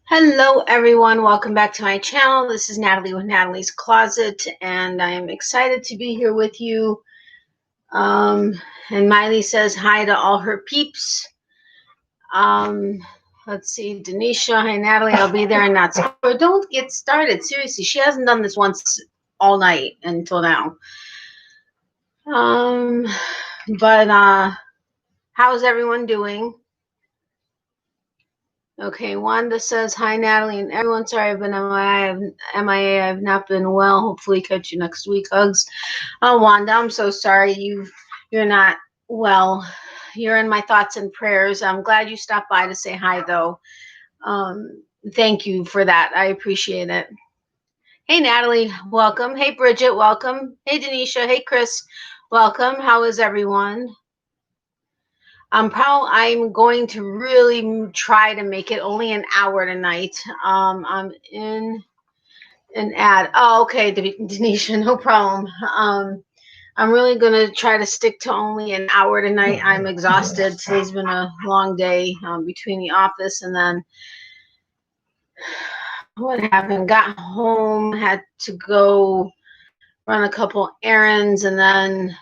Hello everyone, welcome back to my channel. This is Natalie with Natalie's Closet, and I'm excited to be here with you. And Miley says hi to all her peeps. Let's see, Denisha, hi Natalie, I'll be there and not so. Don't get started, seriously. She hasn't done this once all night until now. How's everyone doing? Okay, Wanda says, hi, Natalie, and everyone. Sorry, I've been MIA. I've not been well. Hopefully catch you next week. Hugs. Oh, Wanda, I'm so sorry you're not well. You're in my thoughts and prayers. I'm glad you stopped by to say hi, though. Thank you for that. I appreciate it. Hey, Natalie, welcome. Hey, Bridget, welcome. Hey, Denisha. Hey, Chris, welcome. How is everyone? I'm going to really try to make it only an hour tonight. I'm in an ad. Oh, okay, Denisha, no problem. I'm really gonna try to stick to only an hour tonight. I'm exhausted. Today's been a long day between the office and then what happened? Got home, had to go run a couple errands, and then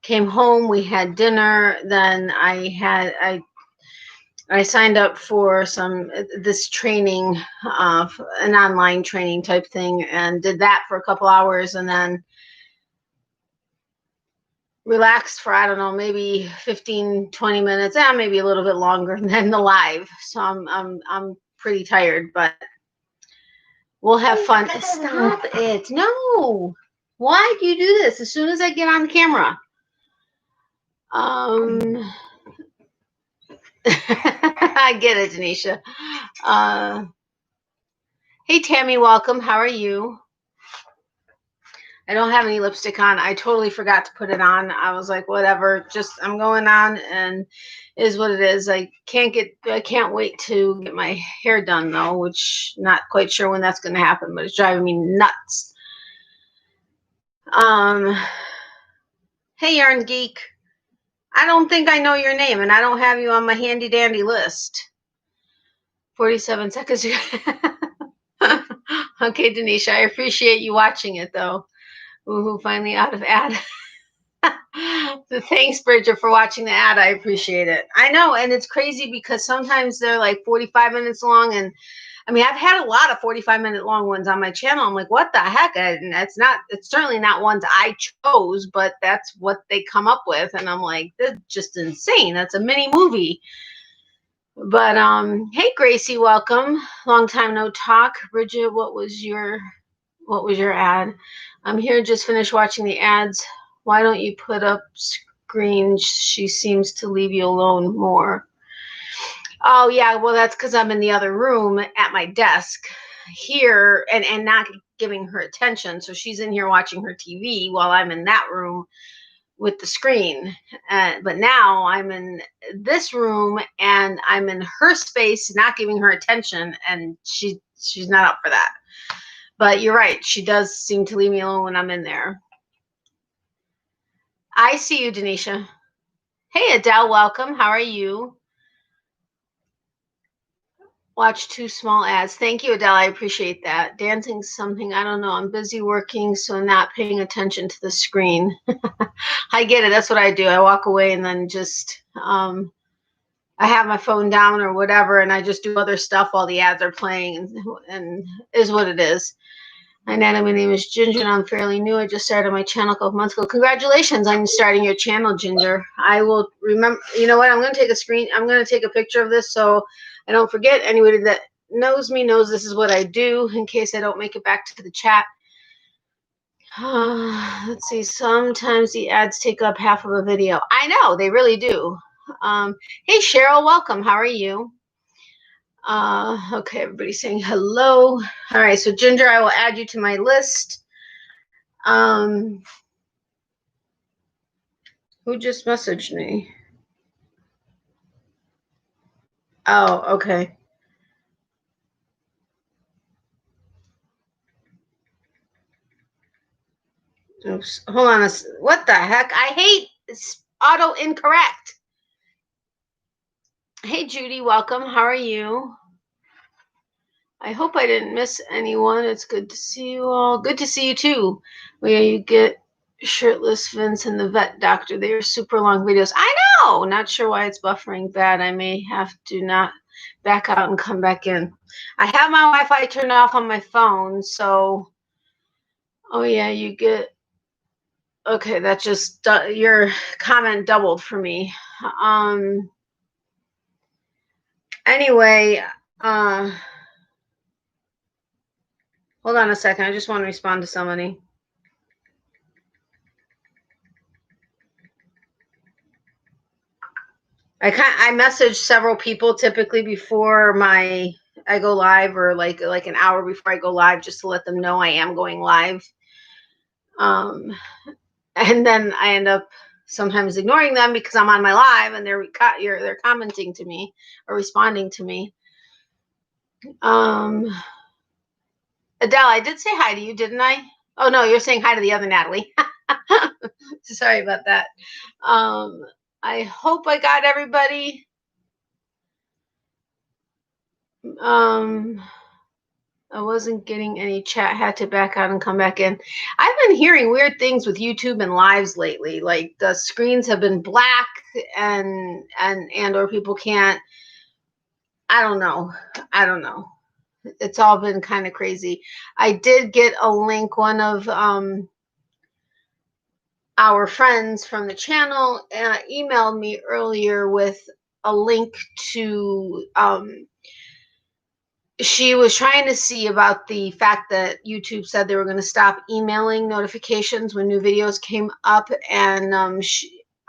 came home. We had dinner. Then I signed up for this training, an online training type thing, and did that for a couple hours, and then relaxed for, I don't know, maybe 15-20 minutes, maybe a little bit longer than the live. So I'm pretty tired, but we'll have fun. Stop it. No. Why do you do this as soon as I get on camera? I get it, Denisha. Hey, Tammy, welcome. How are you? I don't have any lipstick on. I totally forgot to put it on. I was like, whatever, just I'm going on, and it is what it is. I can't wait to get my hair done, though, which not quite sure when that's going to happen, but it's driving me nuts. Hey, Yarn Geek. I don't think I know your name, and I don't have you on my handy dandy list. 47 seconds. Okay, Denisha, I appreciate you watching it, though. Woohoo, finally out of ad. Thanks, Bridget, for watching the ad. I appreciate it. I know, and it's crazy because sometimes they're like 45 minutes long, and I mean, I've had a lot of 45-minute long ones on my channel. I'm like, what the heck? And it's certainly not ones I chose, but that's what they come up with, and I'm like, that's just insane. That's a mini movie. But hey, Gracie, welcome. Long time no talk. Bridget, what was your ad? I'm here, just finished watching the ads. Why don't you put up screens? She seems to leave you alone more. Oh, yeah, well, that's because I'm in the other room at my desk here and not giving her attention. So she's in here watching her TV while I'm in that room with the screen. But now I'm in this room and I'm in her space, not giving her attention, and she's not up for that. But you're right. She does seem to leave me alone when I'm in there. I see you, Denisha. Hey, Adele, welcome. How are you? Watch 2 small ads. Thank you, Adele. I appreciate that. Dancing something. I don't know. I'm busy working, so not paying attention to the screen. I get it. That's what I do. I walk away and then just I have my phone down or whatever, and I just do other stuff while the ads are playing, and is what it is. Hi, Nana. My name is Ginger, and I'm fairly new. I just started my channel a couple months ago. Congratulations on starting your channel, Ginger. I will remember. You know what? I'm going to take a screen. I'm going to take a picture of this so I don't forget. Anybody that knows me knows this is what I do in case I don't make it back to the chat. Let's see. Sometimes the ads take up half of a video. I know. They really do. Hey, Cheryl. Welcome. How are you? Okay, everybody's saying hello. All right, so Ginger, I will add you to my list. Who just messaged me? Oh, okay. Oops. Hold on. What the heck? I hate auto incorrect. Hey, Judy, welcome. How are you? I hope I didn't miss anyone. It's good to see you all. Good to see you too. Where you get shirtless Vince and the vet doctor. They are super long videos. I know. Not sure why it's buffering bad. I may have to not back out and come back in. I have my Wi-Fi turned off on my phone, so oh yeah, you get okay. That just your comment doubled for me. Um. Anyway, uh. Hold on a second. I just want to respond to somebody. I message several people typically before I go live, or like an hour before I go live, just to let them know I am going live. And then I end up sometimes ignoring them because I'm on my live and they're commenting to me or responding to me. Adele, I did say hi to you, didn't I? Oh no, you're saying hi to the other Natalie. Sorry about that. I hope I got everybody. I wasn't getting any chat, had to back out and come back in. I've been hearing weird things with YouTube and lives lately. Like the screens have been black and or people can't. I don't know. I don't know. It's all been kind of crazy. I did get a link. One of our friends from the channel emailed me earlier with a link to she was trying to see about the fact that YouTube said they were going to stop emailing notifications when new videos came up, and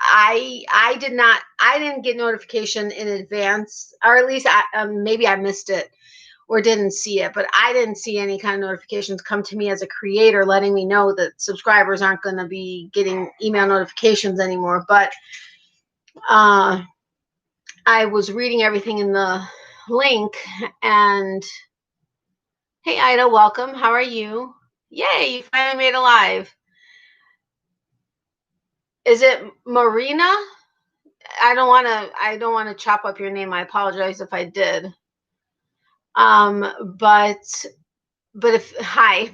I didn't get notification in advance, or at least maybe I missed it or didn't see it, but I didn't see any kind of notifications come to me as a creator letting me know that subscribers aren't going to be getting email notifications anymore. But I was reading everything in the link, and hey, Ida, welcome. How are you? Yay, you finally made it live. Is it Marina? I don't want to chop up your name. I apologize if I did. But if hi.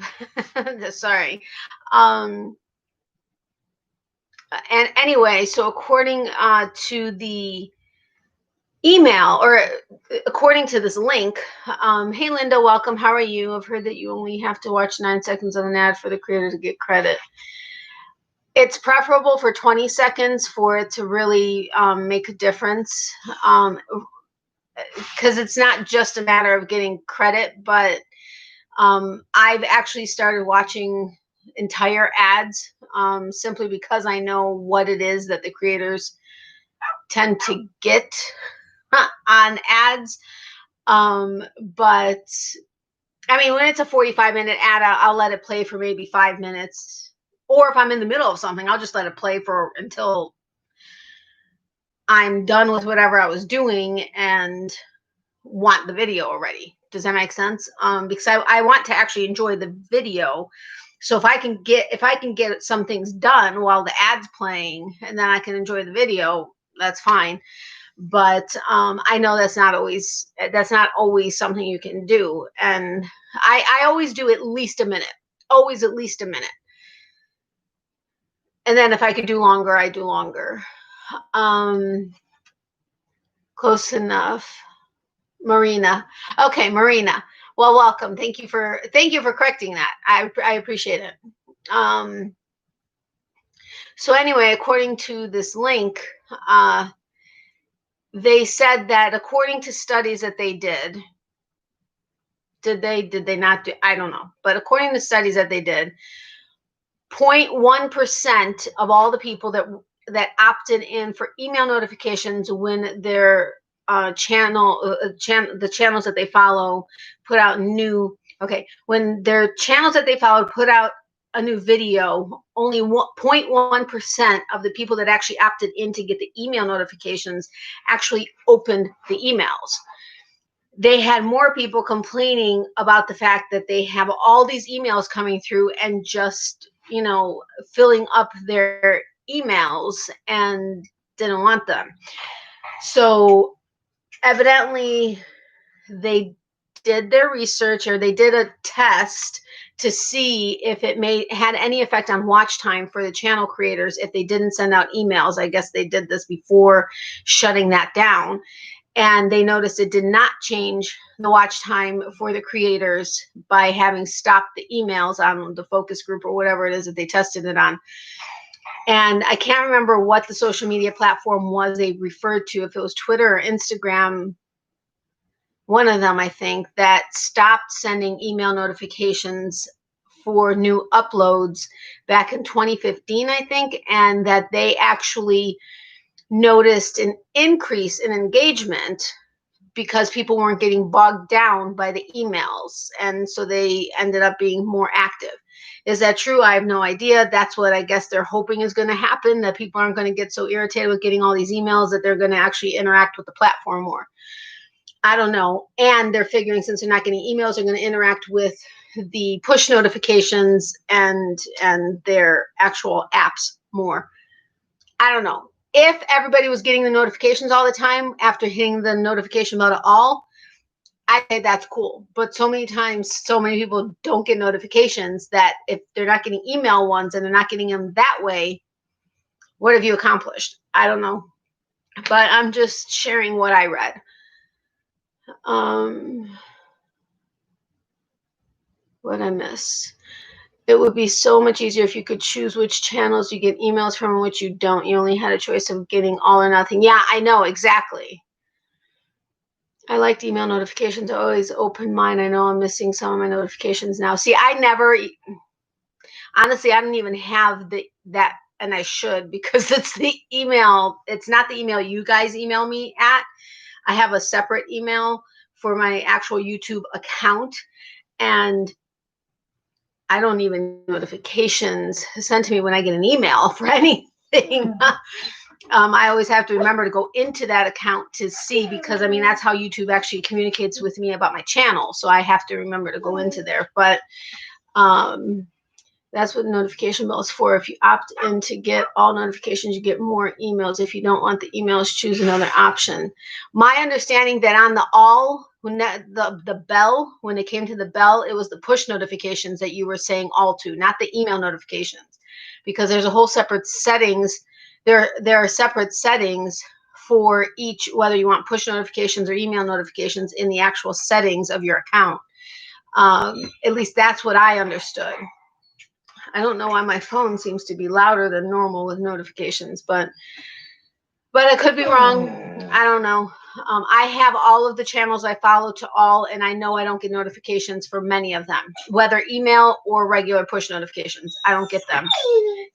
Sorry. And anyway, so according to the email, or according to this link, hey Linda, welcome. How are you? I've heard that you only have to watch 9 seconds of an ad for the creator to get credit. It's preferable for 20 seconds for it to really make a difference, because it's not just a matter of getting credit, but I've actually started watching entire ads, simply because I know what it is that the creators tend to get on ads. But I mean, when it's a 45-minute ad, I'll let it play for maybe 5 minutes. Or if I'm in the middle of something, I'll just let it play for until I'm done with whatever I was doing and want the video already. Does that make sense? Because I want to actually enjoy the video. So if I can get some things done while the ad's playing, and then I can enjoy the video, that's fine. But I know that's not always something you can do. And I always do at least a minute. Always at least a minute. And then if I could do longer, I do longer. Close enough. Marina. Okay, Marina. Well, welcome. Thank you for correcting that. I appreciate it. So anyway, according to this link, they said that according to studies that they did they not do, I don't know, but according to studies that they did, 0.1% of all the people that opted in for email notifications when their the channels that they follow put out when their channels that they follow put out a new video, only 0.1% of the people that actually opted in to get the email notifications actually opened the emails. They had more people complaining about the fact that they have all these emails coming through and just, filling up their emails and didn't want them. So evidently they did their research, or they did a test to see if it had any effect on watch time for the channel creators if they didn't send out emails. I guess they did this before shutting that down. And they noticed it did not change the watch time for the creators by having stopped the emails on the focus group or whatever it is that they tested it on. And I can't remember what the social media platform was they referred to, if it was Twitter or Instagram, one of them, I think, that stopped sending email notifications for new uploads back in 2015, I think, and that they actually noticed an increase in engagement because people weren't getting bogged down by the emails. And so they ended up being more active. Is that true? I have no idea. That's what I guess they're hoping is going to happen, that people aren't going to get so irritated with getting all these emails that they're going to actually interact with the platform more. I don't know. And they're figuring, since they're not getting emails, they're going to interact with the push notifications and their actual apps more. I don't know. If everybody was getting the notifications all the time after hitting the notification button all, I say that's cool. But so many times, so many people don't get notifications that if they're not getting email ones and they're not getting them that way, what have you accomplished? I don't know. But I'm just sharing what I read. What I miss? It would be so much easier if you could choose which channels you get emails from and which you don't. You only had a choice of getting all or nothing. Yeah, I know, exactly. I liked email notifications. I always open mine. I know I'm missing some of my notifications now. See, honestly, I don't even have that, and I should, because it's the email. It's not the email you guys email me at. I have a separate email for my actual YouTube account, and I don't even get notifications sent to me when I get an email for anything. I always have to remember to go into that account to see, because I mean, that's how YouTube actually communicates with me about my channel. So I have to remember to go into there. But that's what the notification bell is for. If you opt in to get all notifications, you get more emails. If you don't want the emails, choose another option. My understanding that on the all, when the bell, when it came to the bell, it was the push notifications that you were saying all to, not the email notifications, because there's a whole separate settings. There are separate settings for each, whether you want push notifications or email notifications in the actual settings of your account. At least that's what I understood. I don't know why my phone seems to be louder than normal with notifications, but I could be wrong. I don't know. I have all of the channels I follow to all, and I know I don't get notifications for many of them, whether email or regular push notifications. I don't get them.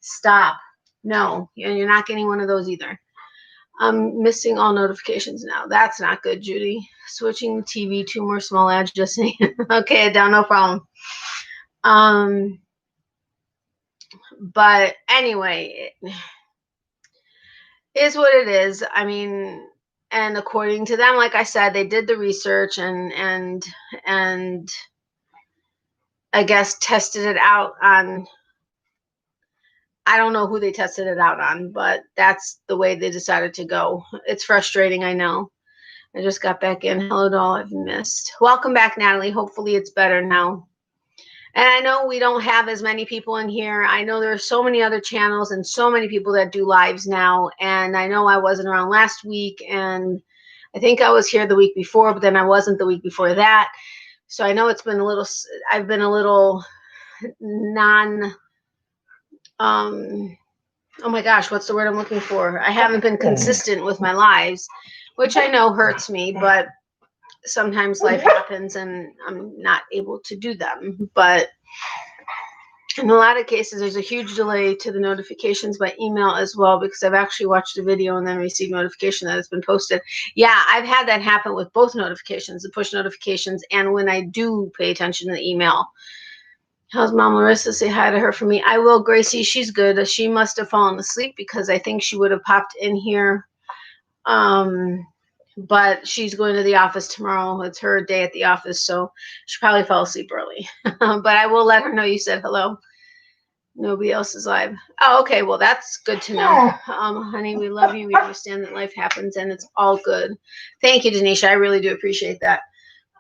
Stop. No, you're not getting one of those either. I'm missing all notifications now. That's not good, Judy. Switching the TV, 2 more small ads, just saying. Okay, down, no problem. But anyway, it is what it is. I mean, and according to them, like I said, they did the research and I guess tested it out on, I don't know who they tested it out on, but that's the way they decided to go. It's frustrating, I know. I just got back in. Hello to all I've missed. Welcome back, Natalie. Hopefully it's better now. And I know we don't have as many people in here. I know there are so many other channels and so many people that do lives now. And I know I wasn't around last week, and I think I was here the week before, but then I wasn't the week before that. So I know it's been a little, I've been a little oh my gosh, what's the word I'm looking for? I haven't been consistent with my lives, which I know hurts me, but sometimes life happens and I'm not able to do them. But in a lot of cases, there's a huge delay to the notifications by email as well, because I've actually watched a video and then received notification that it's been posted. Yeah, I've had that happen with both notifications, the push notifications, and when I do pay attention to the email. How's Mom Larissa? Say hi to her for me. I will, Gracie. She's good. She must have fallen asleep, because I think she would have popped in here. But she's going to the office tomorrow. It's her day at the office, so she probably fell asleep early. But I will let her know you said hello. Nobody else is live. Oh, okay. Well, that's good to know. Honey, we love you. We understand that life happens and it's all good. Thank you, Denisha. I really do appreciate that.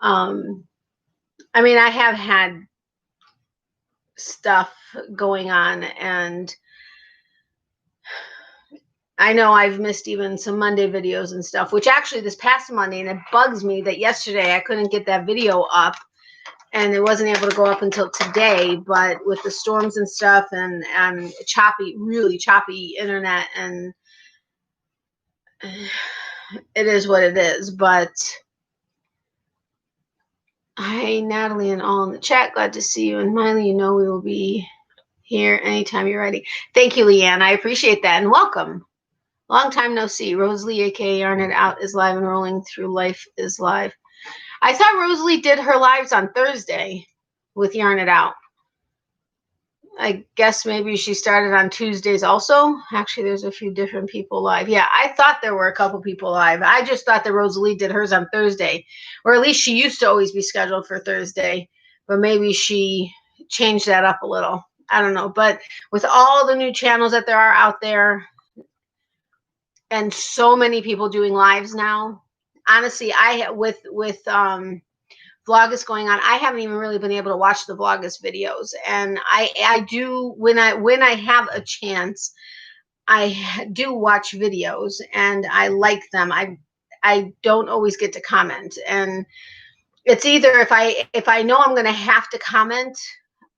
I mean, I have had stuff going on, and I know I've missed even some Monday videos and stuff, which actually this past Monday, and it bugs me that yesterday I couldn't get that video up. And it wasn't able to go up until today, but with the storms and stuff and choppy, really choppy internet, and it is what it is. But hi, Natalie, and all in the chat. Glad to see you. And Miley, you know we will be here anytime you're ready. Thank you, Leanne. I appreciate that. And welcome. Long time no see. Rosalie, aka Yarn It Out, is live and rolling through life is live. I thought Rosalie did her lives on Thursday with Yarn It Out. I guess maybe she started on Tuesdays also. Actually, there's a few different people live. Yeah, I thought there were a couple people live. I just thought that Rosalie did hers on Thursday. Or at least she used to always be scheduled for Thursday. But maybe she changed that up a little. I don't know. But with all the new channels that there are out there and so many people doing lives now, honestly, with Vlogmas going on, I haven't even really been able to watch the Vlogmas videos, and I do when I have a chance, I do watch videos and I like them. I don't always get to comment, and it's either if I know I'm going to have to comment,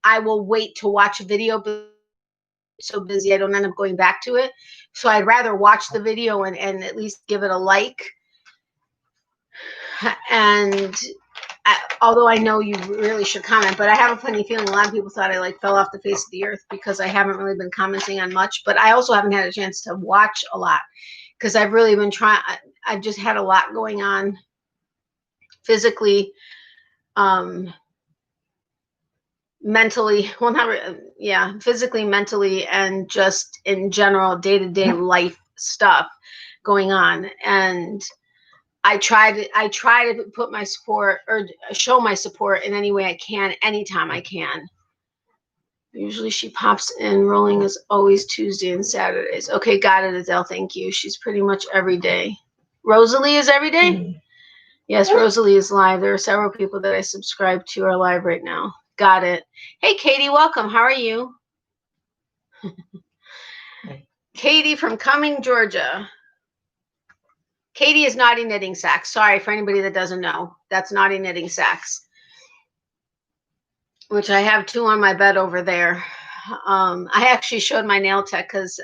I will wait to watch a video, but so busy I don't end up going back to it. So I'd rather watch the video and at least give it a like. And although I know you really should comment, but I have a funny feeling a lot of people thought I like fell off the face of the earth because I haven't really been commenting on much, but I also haven't had a chance to watch a lot because I've really been trying. I've just had a lot going on physically, mentally, well, not, yeah, physically, mentally, and just in general, day-to-day life stuff going on. And I try to put my support or show my support in any way I can, anytime I can. Usually she pops in. Rolling is always Tuesday and Saturdays. Okay, got it, Adele. Thank you. She's pretty much every day. Rosalie is every day? Mm-hmm. Yes, Rosalie is live. There are several people that I subscribe to are live right now. Got it. Hey, Katie, welcome. How are you? Katie from Cumming, Georgia. Katie is Naughty Knitting Sacks. Sorry for anybody that doesn't know. That's Naughty Knitting Sacks, which I have two on my bed over there. I actually showed my nail tech because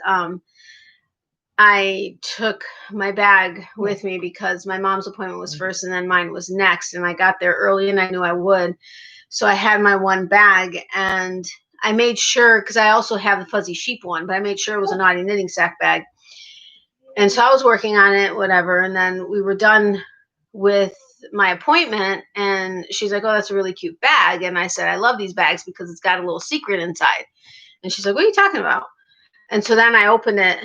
I took my bag with me because my mom's appointment was first and then mine was next. And I got there early and I knew I would. So I had my one bag and I made sure, because I also have the Fuzzy Sheep one, but I made sure it was a Naughty Knitting Sack bag. And so I was working on it, whatever. And then we were done with my appointment and she's like, oh, that's a really cute bag. And I said, I love these bags because it's got a little secret inside. And she's like, what are you talking about? And so then I opened it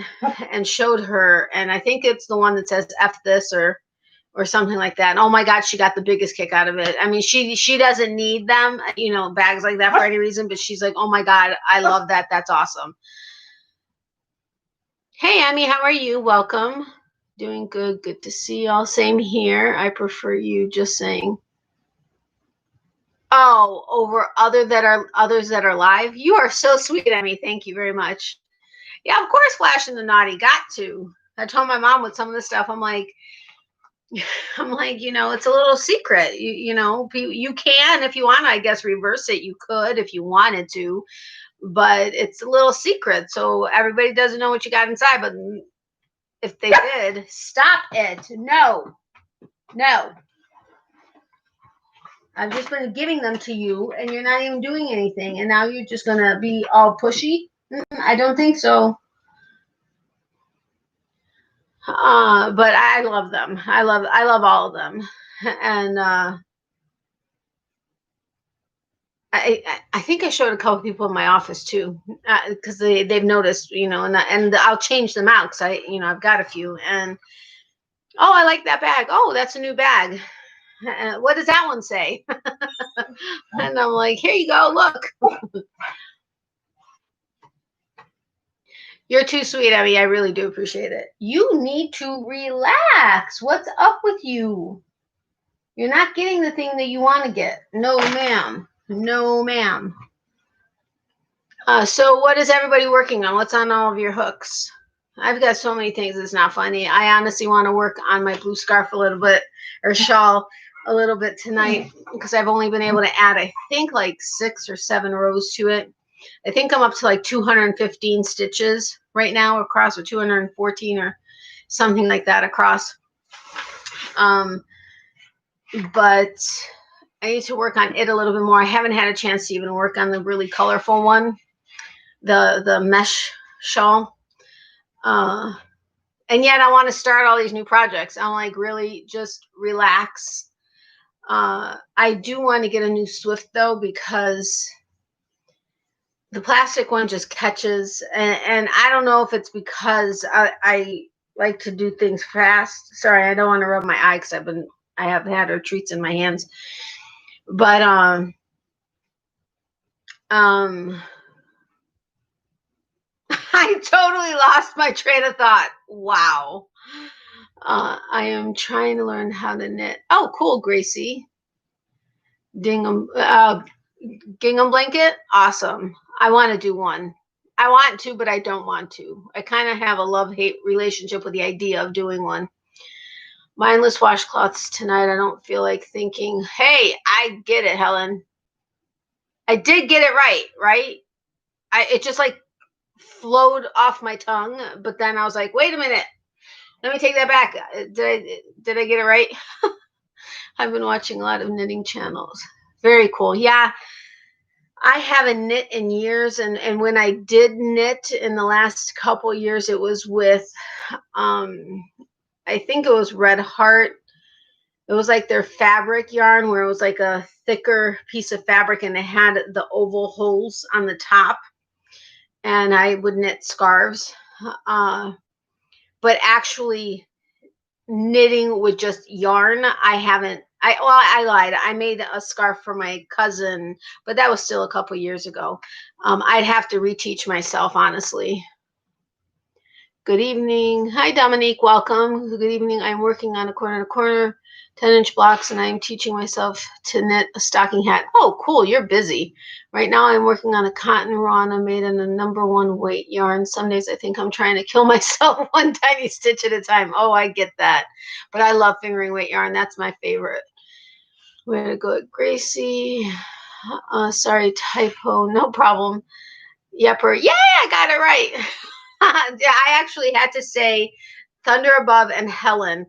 and showed her. And I think it's the one that says F this or something like that. And oh my God, she got the biggest kick out of it. I mean, she doesn't need them, you know, bags like that for any reason, but she's like, oh my God, I love that. That's awesome. Hey, Emmy, how are you? Welcome. Doing good. Good to see y'all. Same here. I prefer you, just saying. Oh, over others that are live. You are so sweet, Emmy. Thank you very much. Yeah, of course, Flash and the Naughty got to. I told my mom with some of the stuff, I'm like, you know, it's a little secret. You know, you can, if you want, I guess, reverse it. You could if you wanted to, but it's a little secret. So everybody doesn't know what you got inside. But if they did, stop it. No. I've just been giving them to you and you're not even doing anything. And now you're just going to be all pushy. I don't think so. But I love them. I love all of them. And I think I showed a couple people in my office too, because they've noticed, you know, and I'll change them out because I've got a few. And oh, I like that bag. Oh, that's a new bag. What does that one say? And I'm like, here you go, look. You're too sweet, Emmy. I really do appreciate it. You need to relax. What's up with you? You're not getting the thing that you want to get. No, ma'am. No, ma'am. So what is everybody working on? What's on all of your hooks? I've got so many things. It's not funny. I honestly want to work on my blue scarf a little bit, or shawl a little bit tonight, because I've only been able to add, I think, like 6 or 7 rows to it. I think I'm up to like 215 stitches right now across, or 214 or something like that across. But I need to work on it a little bit more. I haven't had a chance to even work on the really colorful one, the mesh shawl. And yet I want to start all these new projects. I'm like, really just relax. I do want to get a new Swift though, because the plastic one just catches, and I don't know if it's because I like to do things fast. Sorry, I don't want to rub my eye because I have had her treats in my hands. But I totally lost my train of thought. Wow. I am trying to learn how to knit. Oh, cool, Gracie. Gingham blanket. Awesome. I want to do one. I want to, but I don't want to. I kind of have a love-hate relationship with the idea of doing one. Mindless washcloths tonight. I don't feel like thinking. Hey, I get it, Helen. I did get it right? It just like flowed off my tongue, but then I was like, wait a minute. Let me take that back. Did I get it right? I've been watching a lot of knitting channels. Very cool. Yeah. I haven't knit in years, and when I did knit in the last couple years, it was with I think it was Red Heart. It was like their fabric yarn, where it was like a thicker piece of fabric and it had the oval holes on the top. And I would knit scarves. But actually knitting with just yarn, I haven't. I lied. I made a scarf for my cousin, but that was still a couple years ago. I'd have to reteach myself, honestly. Good evening. Hi, Dominique. Welcome. Good evening. I'm working on a corner to corner 10-inch blocks, and I'm teaching myself to knit a stocking hat. Oh, cool. You're busy. Right now, I'm working on a cotton rana made in a #1 weight yarn. Some days I think I'm trying to kill myself one tiny stitch at a time. Oh, I get that. But I love fingering weight yarn. That's my favorite. Way to go, Gracie. Sorry, typo. No problem. Yepper. Yeah, I got it right. I actually had to say Thunder Above and Helen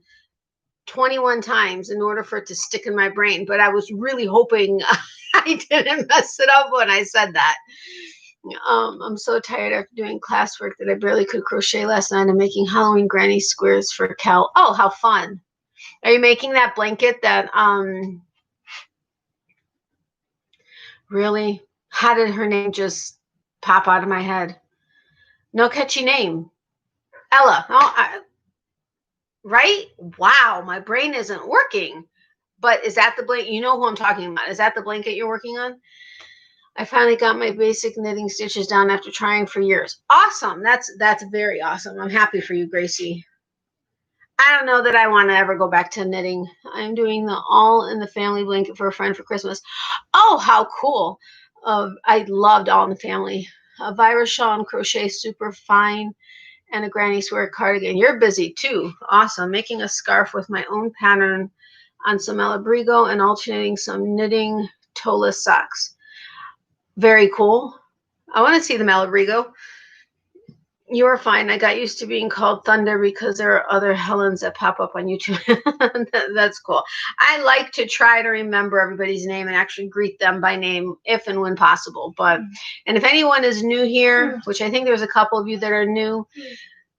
21 times in order for it to stick in my brain, but I was really hoping I didn't mess it up when I said that. I'm so tired after doing classwork that I barely could crochet last night. I'm making Halloween granny squares for Cal. Oh, how fun. Are you making that blanket that really? How did her name just pop out of my head? No catchy name. Ella. Oh, right? Wow, my brain isn't working. But is that the blanket? You know who I'm talking about. Is that the blanket you're working on? I finally got my basic knitting stitches down after trying for years. Awesome. That's very awesome. I'm happy for you, Gracie. I don't know that I want to ever go back to knitting. I'm doing the All in the Family blanket for a friend for Christmas. Oh, how cool. I loved All in the Family. A virus shawl and crochet, super fine, and a granny square cardigan. You're busy too. Awesome. Making a scarf with my own pattern on some Malabrigo and alternating some knitting toeless socks. Very cool. I want to see the Malabrigo. You are fine. I got used to being called Thunder because there are other Helens that pop up on YouTube. That's cool. I like to try to remember everybody's name and actually greet them by name if and when possible. And if anyone is new here, which I think there's a couple of you that are new,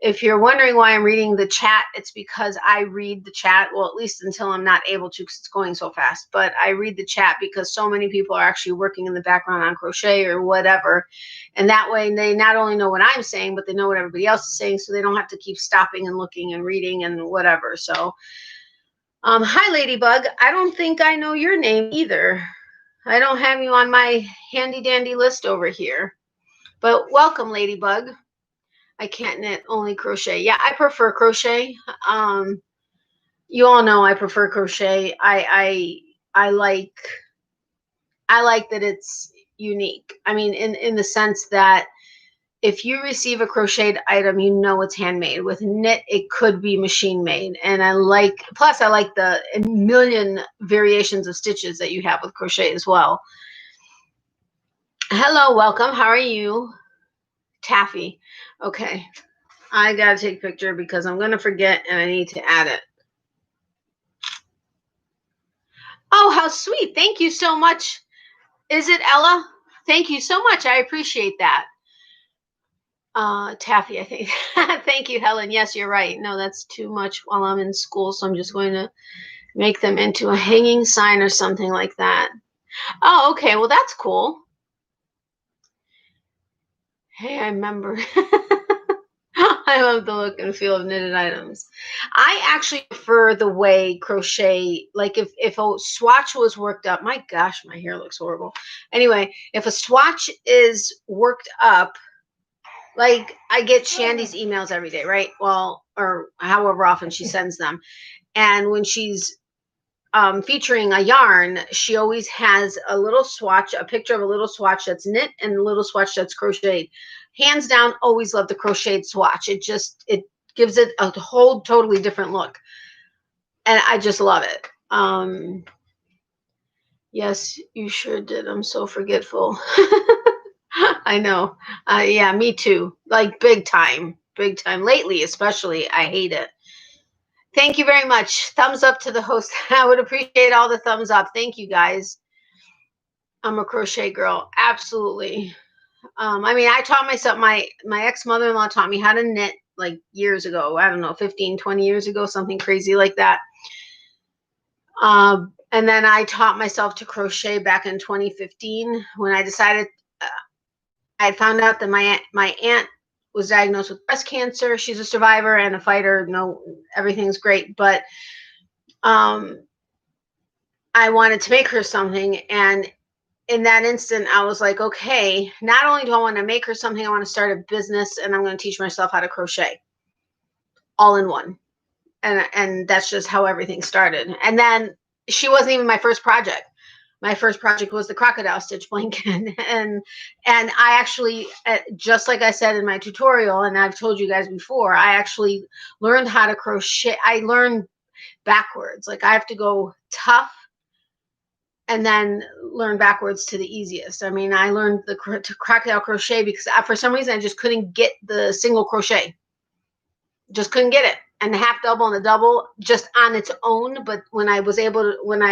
if you're wondering why I'm reading the chat, it's because I read the chat, well, at least until I'm not able to because it's going so fast. But I read the chat because so many people are actually working in the background on crochet or whatever. And that way they not only know what I'm saying, but they know what everybody else is saying, so they don't have to keep stopping and looking and reading and whatever. So, hi, Ladybug. I don't think I know your name either. I don't have you on my handy-dandy list over here. But welcome, Ladybug. I can't knit, only crochet. Yeah, I prefer crochet. You all know I prefer crochet. I like that it's unique. I mean, in the sense that if you receive a crocheted item, you know it's handmade. With knit, it could be machine made. And plus I like the million variations of stitches that you have with crochet as well. Hello, welcome. How are you? Taffy. Okay. I got to take a picture because I'm going to forget and I need to add it. Oh, how sweet. Thank you so much. Is it Ella? Thank you so much. I appreciate that. Taffy, I think. Thank you, Helen. Yes, you're right. No, that's too much while I'm in school, so I'm just going to make them into a hanging sign or something like that. Oh, okay. Well, that's cool. Hey, I remember. I love the look and feel of knitted items. I actually prefer the way crochet, like if a swatch was worked up, my gosh, my hair looks horrible. Anyway, if a swatch is worked up, like I get Shandy's emails every day, right? Well, or however often she sends them. And when she's featuring a yarn, she always has a little swatch, a picture of a little swatch that's knit and a little swatch that's crocheted. Hands down, always love the crocheted swatch. It gives it a whole totally different look. And I just love it. Yes, you sure did. I'm so forgetful. I know. Yeah, me too. Like big time. Big time. Lately, especially, I hate it. Thank you very much. Thumbs up to the host. I would appreciate all the thumbs up. Thank you, guys. I'm a crochet girl. Absolutely. I mean, I taught myself, my ex-mother-in-law taught me how to knit like years ago. I don't know, 15, 20 years ago, something crazy like that. And then I taught myself to crochet back in 2015 when I decided I found out that my aunt was diagnosed with breast cancer. She's a survivor and a fighter. No, everything's great. But I wanted to make her something. And in that instant, I was like, okay, not only do I want to make her something, I want to start a business and I'm going to teach myself how to crochet all in one. And that's just how everything started. And then she wasn't even my first project. My first project was the crocodile stitch blanket. And I actually, just like I said in my tutorial, and I've told you guys before, I actually learned how to crochet. I learned backwards. Like I have to go tough and then learn backwards to the easiest. I mean, I learned the crocodile crochet because for some reason I just couldn't get the single crochet. Just couldn't get it. And the half double and the double just on its own. But when I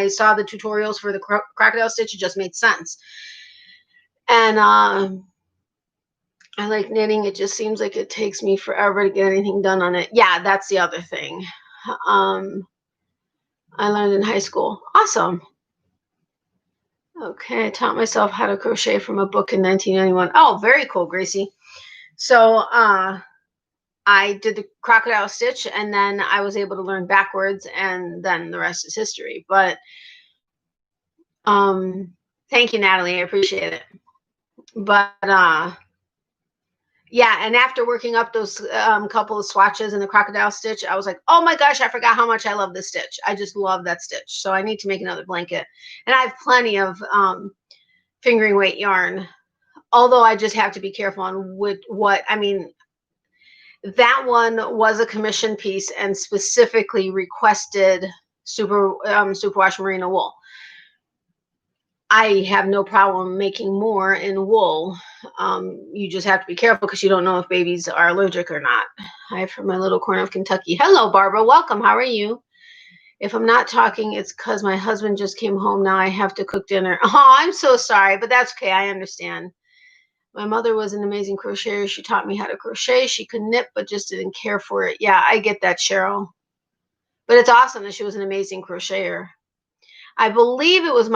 saw the tutorials for the crocodile stitch, it just made sense. And I like knitting. It just seems like it takes me forever to get anything done on it. Yeah, that's the other thing. I learned in high school. Awesome. Okay, I taught myself how to crochet from a book in 1991. Oh, very cool, Gracie. So I did the crocodile stitch and then I was able to learn backwards and then the rest is history. But thank you, Natalie. I appreciate it. But yeah, and after working up those couple of swatches in the crocodile stitch, I was like, oh my gosh, I forgot how much I love this stitch. I just love that stitch. So I need to make another blanket. And I have plenty of fingering weight yarn, although I just have to be careful on what, I mean, that one was a commission piece and specifically requested superwash merino wool. I have no problem making more in wool. You just have to be careful because you don't know if babies are allergic or not. Hi from my little corner of Kentucky. Hello, Barbara. Welcome. How are you? If I'm not talking, it's because my husband just came home. Now I have to cook dinner. Oh, I'm so sorry, but that's okay. I understand. My mother was an amazing crocheter. She taught me how to crochet. She could knit, but just didn't care for it. Yeah, I get that, Cheryl. But it's awesome that she was an amazing crocheter. I believe it was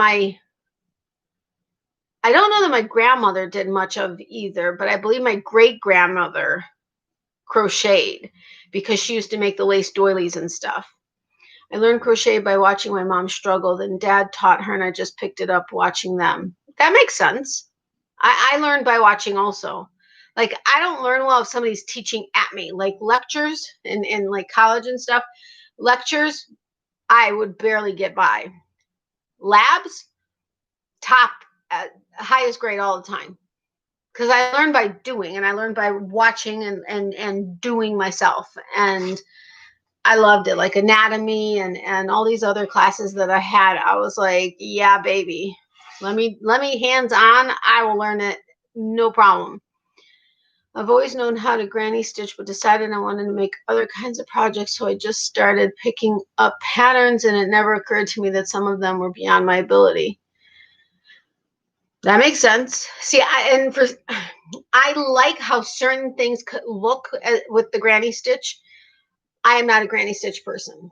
I don't know that my grandmother did much of either, but I believe my great-grandmother crocheted because she used to make the lace doilies and stuff. I learned crochet by watching my mom struggle. Then Dad taught her, and I just picked it up watching them. That makes sense. I learned by watching also. Like, I don't learn well if somebody's teaching at me, like lectures in like college and stuff. Lectures, I would barely get by. Labs, top, highest grade all the time. Because I learned by doing, and I learned by watching and doing myself. And I loved it, like anatomy and all these other classes that I had. I was like, yeah, baby, let me hands on. I will learn it, no problem. I've always known how to granny stitch, but decided I wanted to make other kinds of projects, so I just started picking up patterns, and it never occurred to me that some of them were beyond my ability. That makes sense. See, I like how certain things could look with the granny stitch. I am not a granny stitch person.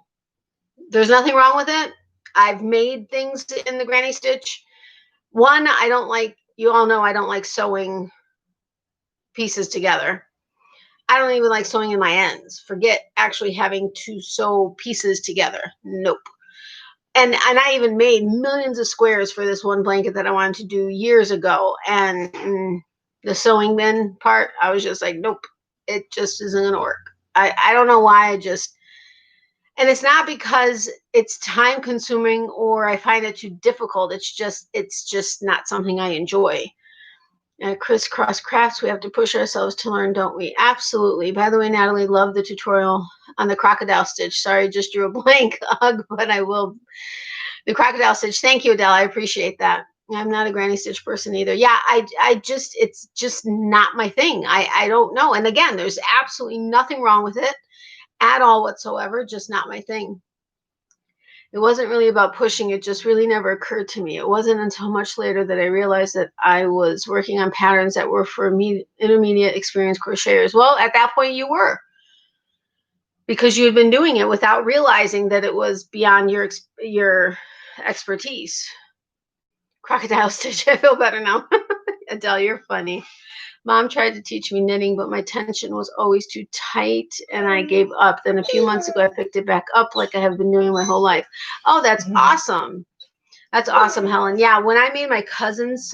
There's nothing wrong with it. I've made things in the granny stitch. One, I don't like, you all know I don't like sewing pieces together. I don't even like sewing in my ends. Forget actually having to sew pieces together. Nope. And I even made millions of squares for this one blanket that I wanted to do years ago. And the sewing bin part, I was just like, nope, it just isn't going to work. I don't know why. And it's not because it's time consuming or I find it too difficult. It's just not something I enjoy. Crisscross crafts, we have to push ourselves to learn, don't we? Absolutely. By the way, Natalie, love the tutorial on the crocodile stitch. Sorry, just drew a blank hug, but I will. The crocodile stitch. Thank you, Adele. I appreciate that. I'm not a granny stitch person either. Yeah, it's just not my thing. I don't know. And again, there's absolutely nothing wrong with it at all whatsoever. Just not my thing. It wasn't really about pushing. It just really never occurred to me. It wasn't until much later that I realized that I was working on patterns that were for me intermediate experienced crocheters. Well, at that point you were, because you had been doing it without realizing that it was beyond your expertise. Crocodile stitch. I feel better now. Adele, you're funny. Mom tried to teach me knitting, but my tension was always too tight and I gave up. Then a few months ago, I picked it back up like I have been doing my whole life. Oh, that's awesome. That's awesome, Helen. Yeah, when I made my cousin's,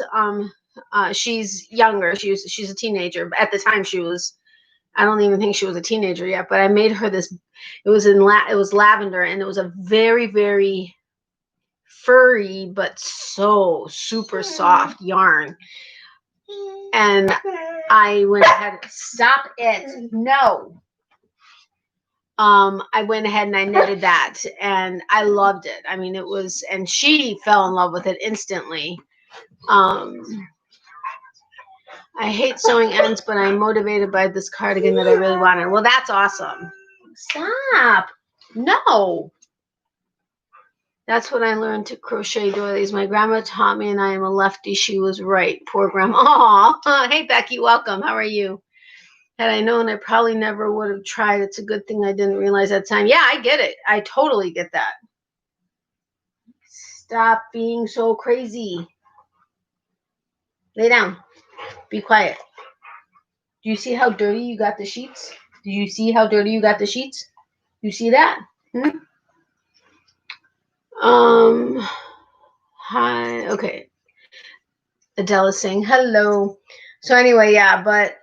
she's younger. She's a teenager. But at the time, I don't even think she was a teenager yet. But I made her this. It was lavender, and it was a very, very furry but so super soft yarn. And I went ahead. Stop it! No. I went ahead and I knitted that, and I loved it. I mean, it was, and she fell in love with it instantly. I hate sewing ends, but I'm motivated by this cardigan that I really wanted. Well, that's awesome. Stop. No. That's what I learned to crochet doilies. My grandma taught me, and I am a lefty. She was right. Poor grandma. Aw. Hey, Becky. Welcome. How are you? Had I known, I probably never would have tried. It's a good thing I didn't realize that time. Yeah, I get it. I totally get that. Stop being so crazy. Lay down. Be quiet. Do you see how dirty you got the sheets? Do you see how dirty you got the sheets? You see that? Hi. Okay. Adele is saying hello. So anyway, yeah, but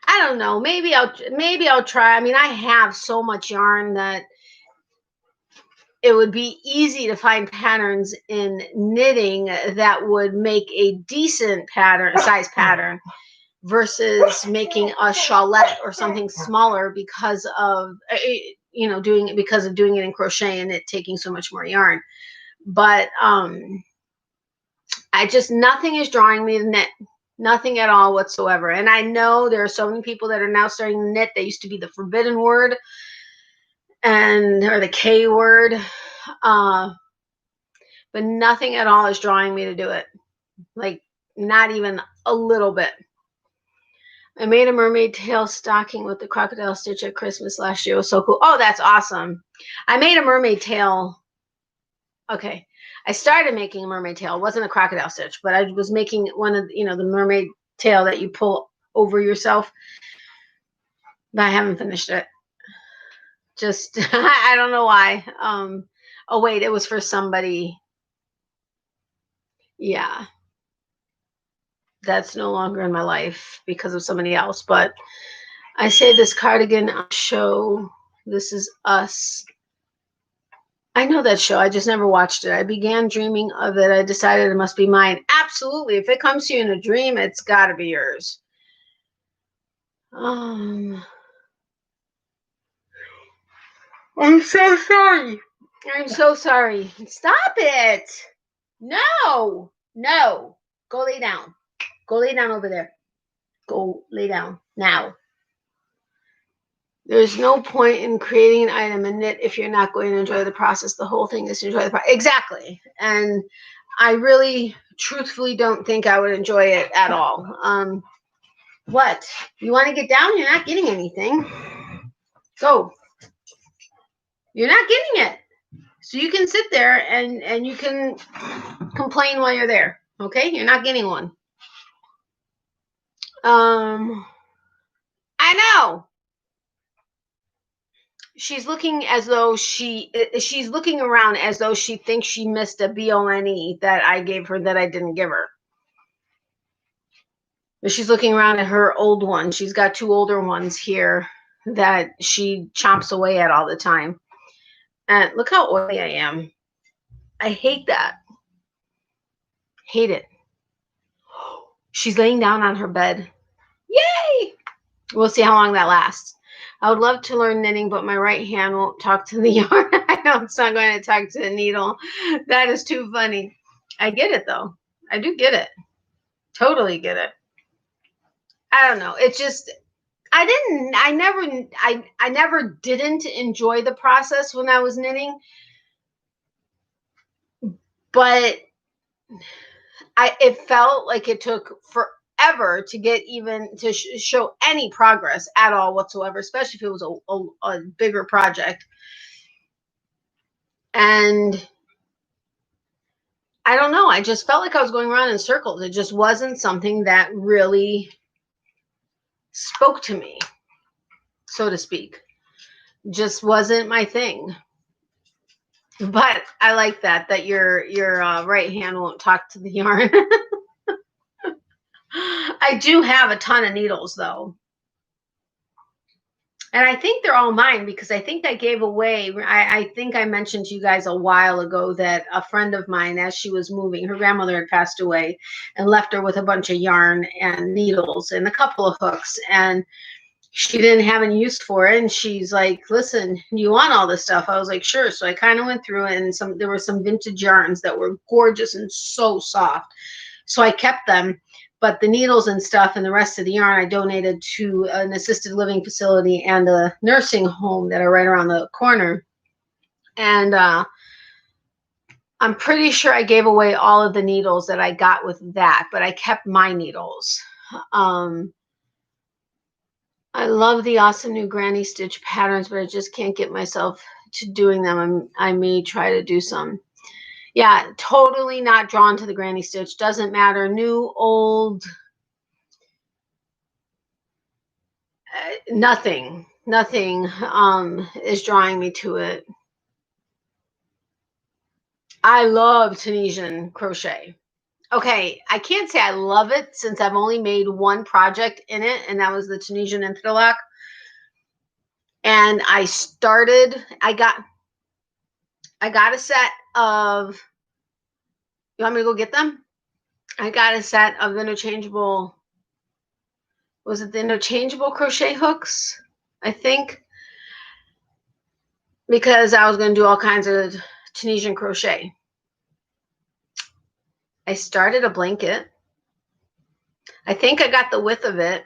I don't know. Maybe I'll try. I mean, I have so much yarn that it would be easy to find patterns in knitting that would make a decent size pattern versus making a shawlette or something smaller because of doing it in crochet and it taking so much more yarn. But nothing is drawing me to knit. Nothing at all whatsoever. And I know there are so many people that are now starting to knit. They used to be the forbidden word or the K word. But nothing at all is drawing me to do it. Like, not even a little bit. I made a mermaid tail stocking with the crocodile stitch at Christmas last year. It was so cool. Oh, that's awesome. I made a mermaid tail. Okay. I started making a mermaid tail. It wasn't a crocodile stitch, but I was making one of, the mermaid tail that you pull over yourself. But I haven't finished it. Just, I don't know why. Oh, wait, it was for somebody. Yeah. that's no longer in my life because of somebody else. But I say this cardigan show, This Is Us. I know that show. I just never watched it. I began dreaming of it. I decided it must be mine. Absolutely. If it comes to you in a dream, it's got to be yours. I'm so sorry. I'm so sorry. Stop it. No. No. Go lay down. Go lay down over there. Go lay down now. There's no point in creating an item and knit if you're not going to enjoy the process. The whole thing is to enjoy the process. Exactly. And I really, truthfully don't think I would enjoy it at all. What? You want to get down? You're not getting anything. Go. You're not getting it. So you can sit there and you can complain while you're there. Okay? You're not getting one. I know. She's looking as though she's looking around as though she thinks she missed a BONE that I gave her that I didn't give her. But she's looking around at her old one. She's got 2 older ones here that she chomps away at all the time. And look how oily I am. I hate that. Hate it. She's laying down on her bed. Yay! We'll see how long that lasts. I would love to learn knitting, but my right hand won't talk to the yarn. I know it's not going to talk to the needle. That is too funny. I get it, though. I do get it. Totally get it. I don't know. It's just, I never didn't enjoy the process when I was knitting. But it felt like it took forever to get even to show any progress at all whatsoever, especially if it was a bigger project. And I don't know, I just felt like I was going around in circles. It just wasn't something that really spoke to me, so to speak. Just wasn't my thing. But I like that your right hand won't talk to the yarn. I do have a ton of needles, though. And I think they're all mine because I think I gave away, I think I mentioned to you guys a while ago that a friend of mine, as she was moving, her grandmother had passed away and left her with a bunch of yarn and needles and a couple of hooks. And she didn't have any use for it. And she's like, listen, you want all this stuff? I was like, sure. So I kind of went through it, and there were some vintage yarns that were gorgeous and so soft. So I kept them. But the needles and stuff and the rest of the yarn I donated to an assisted living facility and a nursing home that are right around the corner. And I'm pretty sure I gave away all of the needles that I got with that, but I kept my needles. I love the awesome new granny stitch patterns, but I just can't get myself to doing them. I may try to do some. Yeah, totally not drawn to the granny stitch. Doesn't matter. New, old, nothing is drawing me to it. I love Tunisian crochet. Okay, I can't say I love it since I've only made one project in it, and that was the Tunisian interlock. And I got a set of, you want me to go get them? I got a set of interchangeable, was it the interchangeable crochet hooks? I think. Because I was going to do all kinds of Tunisian crochet. I started a blanket. I think I got the width of it,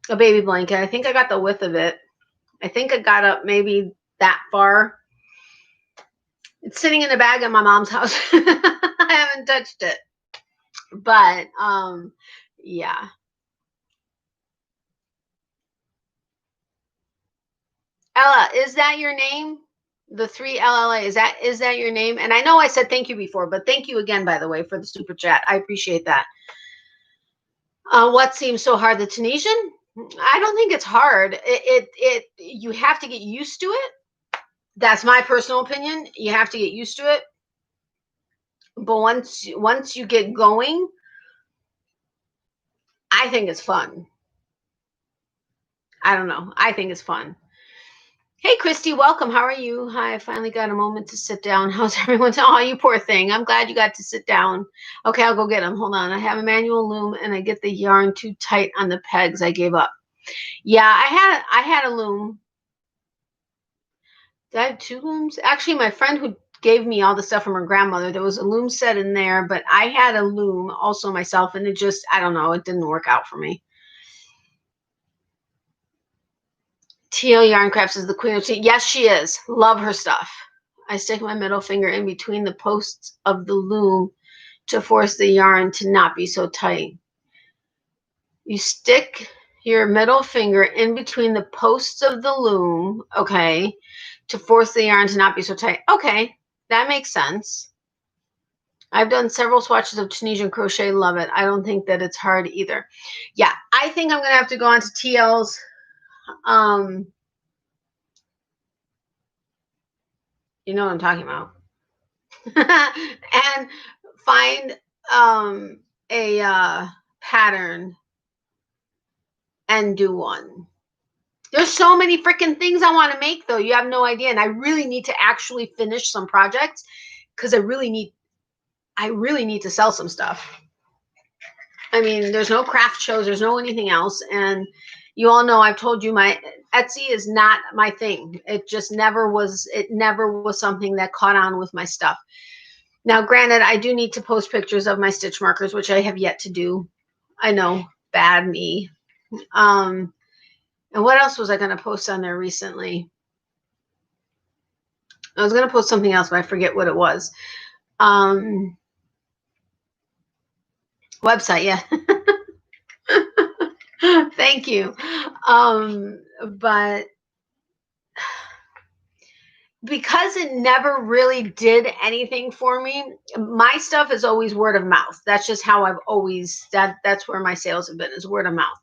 a baby blanket. I think I got the width of it. I think I got up maybe that far. It's sitting in a bag at my mom's house. I haven't touched it. But, yeah. Ella, is that your name? The 3LLA, is that your name? And I know I said thank you before, but thank you again, by the way, for the super chat. I appreciate that. What seems so hard? The Tunisian? I don't think it's hard. You have to get used to it. That's my personal opinion. You have to get used to it. But once you get going, I think it's fun. I don't know. I think it's fun. Hey, Christy, welcome. How are you? Hi, I finally got a moment to sit down. How's everyone? Oh, you poor thing. I'm glad you got to sit down. Okay, I'll go get them. Hold on. I have a manual loom and I get the yarn too tight on the pegs. I gave up. Yeah, I had a loom. Did I have two looms? Actually, my friend who gave me all the stuff from her grandmother, there was a loom set in there, but I had a loom also myself, and it just, I don't know, it didn't work out for me. TL Yarn Crafts is the queen of tea. Yes, she is. Love her stuff. I stick my middle finger in between the posts of the loom to force the yarn to not be so tight. You stick your middle finger in between the posts of the loom, okay, to force the yarn to not be so tight. Okay, that makes sense. I've done several swatches of Tunisian crochet. Love it. I don't think that it's hard either. Yeah, I think I'm going to have to go on to TL's you know what I'm talking about. And find a pattern and do one. There's so many freaking things I want to make, though. You have no idea. And I really need to actually finish some projects because I really need to sell some stuff. I mean, there's no craft shows, there's no anything else. And you all know I've told you my Etsy is not my thing. It just never was. It never was something that caught on with my stuff. Now, granted, I do need to post pictures of my stitch markers, which I have yet to do. I know, bad me. And what else was I going to post on there recently? I was going to post something else, but I forget what it was. Website, yeah. Thank you. But because it never really did anything for me, my stuff is always word of mouth. That's just how I've always, that's where my sales have been, is word of mouth.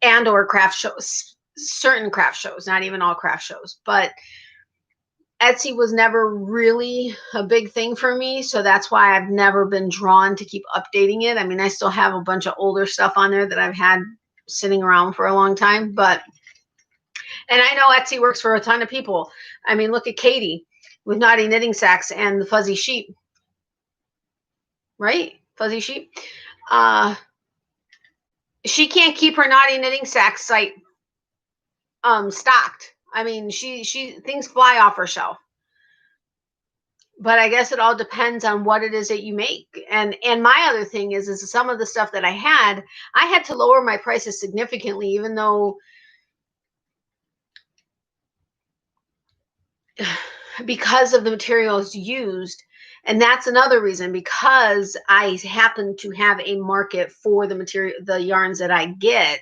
And or craft shows, certain craft shows, not even all craft shows. But Etsy was never really a big thing for me, so that's why I've never been drawn to keep updating it. I mean, I still have a bunch of older stuff on there that I've had sitting around for a long time, but, and I know Etsy works for a ton of people. I mean, look at Katie with Naughty Knitting Sacks and the Fuzzy Sheep, right? Fuzzy Sheep. She can't keep her Naughty Knitting Sacks site stocked. I mean, she things fly off her shelf. But I guess it all depends on what it is that you make. And my other thing is some of the stuff that I had to lower my prices significantly, even though because of the materials used. And that's another reason, because I happen to have a market for the material, the yarns that I get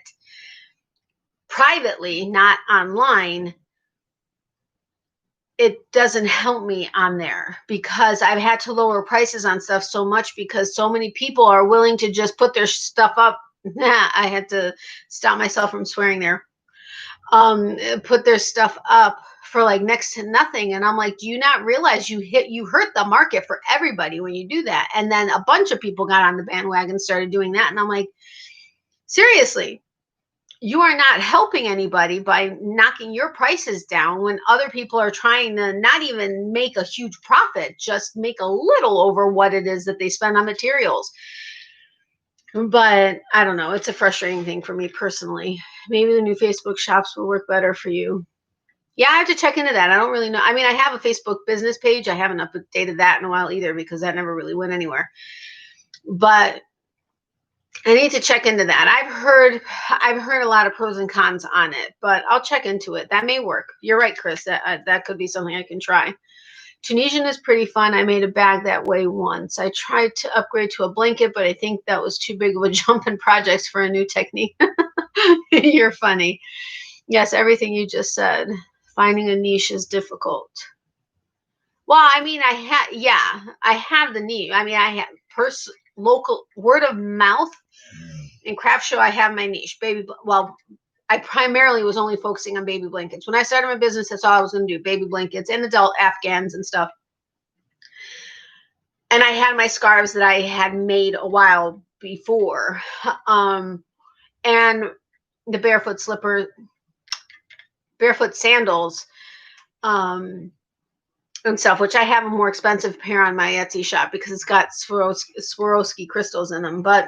privately, not online. It doesn't help me on there because I've had to lower prices on stuff so much because so many people are willing to just put their stuff up. I had to stop myself from swearing there. Put their stuff up for like next to nothing. And I'm like, do you not realize you hurt the market for everybody when you do that? And then a bunch of people got on the bandwagon, started doing that. And I'm like, seriously, you are not helping anybody by knocking your prices down when other people are trying to not even make a huge profit, just make a little over what it is that they spend on materials. But I don't know. It's a frustrating thing for me personally. Maybe the new Facebook shops will work better for you. Yeah, I have to check into that. I don't really know. I mean, I have a Facebook business page. I haven't updated that in a while either because that never really went anywhere. But I need to check into that. I've heard a lot of pros and cons on it, but I'll check into it. That may work. You're right, Chris. That could be something I can try. Tunisian is pretty fun. I made a bag that way once. I tried to upgrade to a blanket, but I think that was too big of a jump in projects for a new technique. You're funny. Yes, everything you just said. Finding a niche is difficult. Well, I mean, I have the niche. I mean, I have local word of mouth. In craft show, I have my niche. I primarily was only focusing on baby blankets. When I started my business, that's all I was going to do, baby blankets and adult Afghans and stuff. And I had my scarves that I had made a while before. and the barefoot sandals, and stuff, which I have a more expensive pair on my Etsy shop because it's got Swarovski crystals in them. But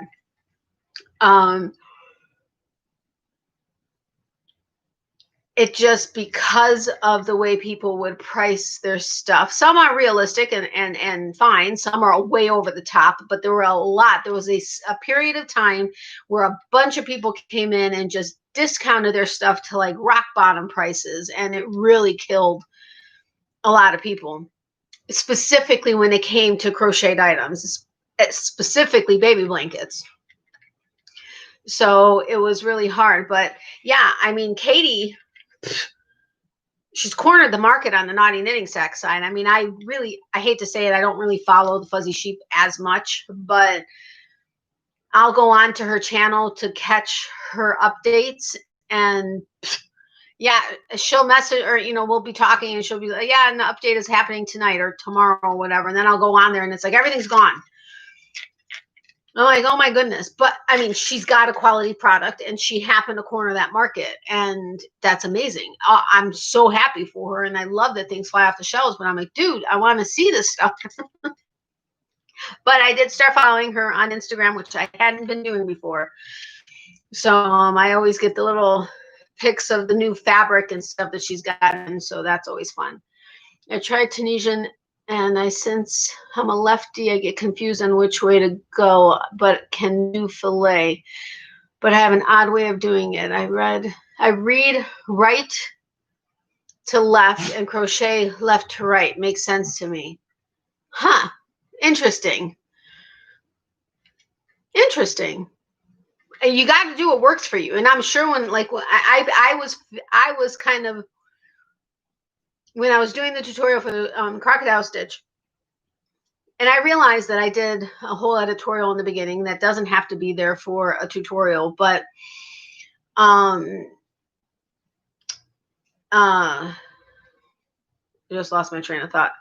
it just, because of the way people would price their stuff, some are realistic and fine, some are way over the top, but there was a period of time where a bunch of people came in and just discounted their stuff to like rock bottom prices, and it really killed a lot of people, specifically when it came to crocheted items, specifically baby blankets. So it was really hard. But yeah, I mean, Katie, she's cornered the market on the Naughty Knitting Sack side. I mean, I hate to say it, I don't really follow the Fuzzy Sheep as much, but I'll go on to her channel to catch her updates, and yeah, she'll message, or, you know, we'll be talking and she'll be like, yeah, and the update is happening tonight or tomorrow or whatever. And then I'll go on there and it's like, everything's gone. I'm like, oh my goodness. But I mean, she's got a quality product and she happened to corner that market, and that's amazing. I'm so happy for her, and I love that things fly off the shelves, but I'm like, dude, I want to see this stuff. But I did start following her on Instagram, which I hadn't been doing before. So I always get the little pics of the new fabric and stuff that she's gotten, so that's always fun. I tried Tunisian, and since I'm a lefty, I get confused on which way to go, but can do fillet. But I have an odd way of doing it. I read right to left and crochet left to right. Makes sense to me. Huh. Interesting. Interesting. You got to do what works for you. And I'm sure when, like, I was kind of, when I was doing the tutorial for the crocodile stitch, and I realized that I did a whole editorial in the beginning that doesn't have to be there for a tutorial, but I just lost my train of thought.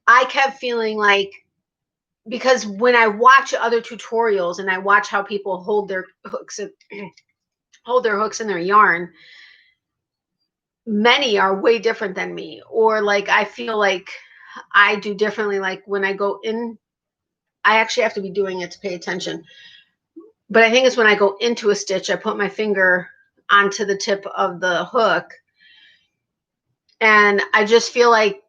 I kept feeling like, because when I watch other tutorials and I watch how people hold their hooks in their yarn, many are way different than me, or like I feel like I do differently. Like when I go in, I actually have to be doing it to pay attention, but I think it's when I go into a stitch, I put my finger onto the tip of the hook, and I just feel like,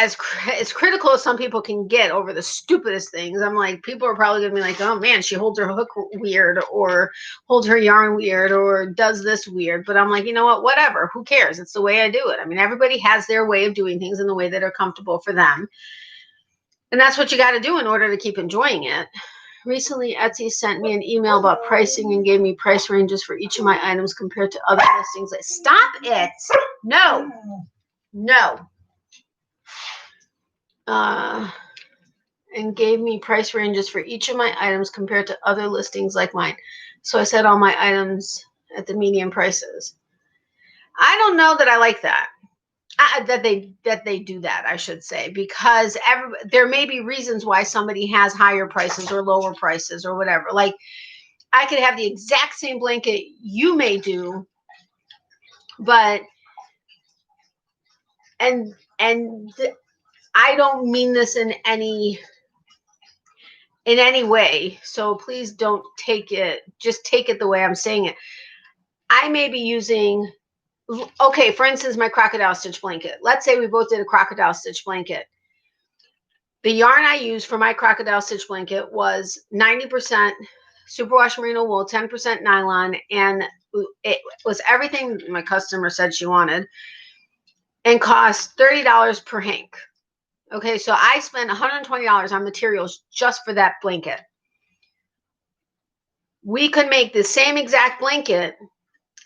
as critical as some people can get over the stupidest things, I'm like, people are probably gonna be like, oh man, she holds her hook weird, or holds her yarn weird, or does this weird. But I'm like, you know what, whatever, who cares? It's the way I do it. I mean, everybody has their way of doing things in the way that are comfortable for them, and that's what you got to do in order to keep enjoying it. Recently, Etsy sent me an email about pricing and gave me price ranges for each of my items compared to other listings. Like, stop it. No. And gave me price ranges for each of my items compared to other listings like mine. So I set all my items at the median prices. I don't know that I like that. That they do that, I should say, because there may be reasons why somebody has higher prices or lower prices or whatever. Like, I could have the exact same blanket you may do, but I don't mean this in any way, so please don't take it, just take it the way I'm saying it. I may be using, okay, for instance, my crocodile stitch blanket. Let's say we both did a crocodile stitch blanket. The yarn I used for my crocodile stitch blanket was 90% superwash merino wool, 10% nylon, and it was everything my customer said she wanted, and cost $30 per hank. Okay, so I spent $120 on materials just for that blanket. We could make the same exact blanket,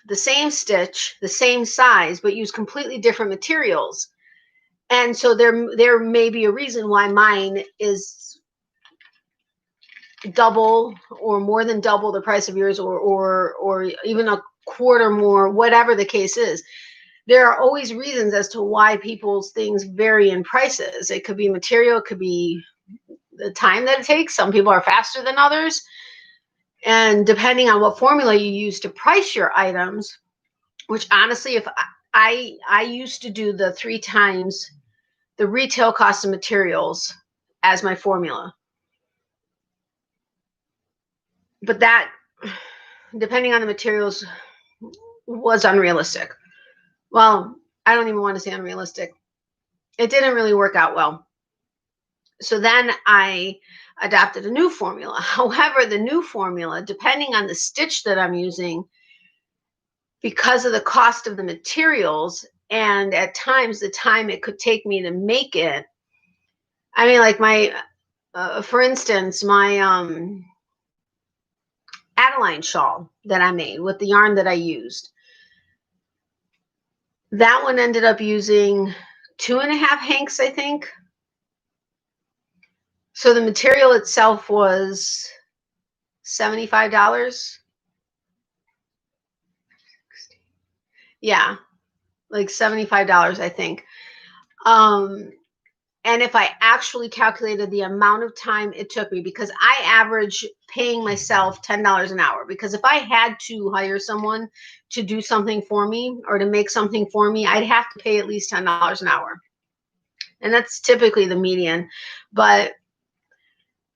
the same stitch, the same size, but use completely different materials. And so there may be a reason why mine is double or more than double the price of yours, or even a quarter more, whatever the case is. There are always reasons as to why people's things vary in prices. It could be material, it could be the time that it takes. Some people are faster than others. And depending on what formula you use to price your items, which honestly, if I used to do the 3 times the retail cost of materials as my formula. But that, depending on the materials, was unrealistic. Well, I don't even want to say unrealistic. It didn't really work out well. So then I adopted a new formula. However, the new formula, depending on the stitch that I'm using, because of the cost of the materials and at times the time it could take me to make it. I mean, like my, for instance, my Adeline shawl that I made with the yarn that I used. That one ended up using 2.5 hanks, I think. So the material itself was $75. Yeah, like $75, I think. And if I actually calculated the amount of time it took me, because I average paying myself $10 an hour, because if I had to hire someone to do something for me or to make something for me, I'd have to pay at least $10 an hour. And that's typically the median. But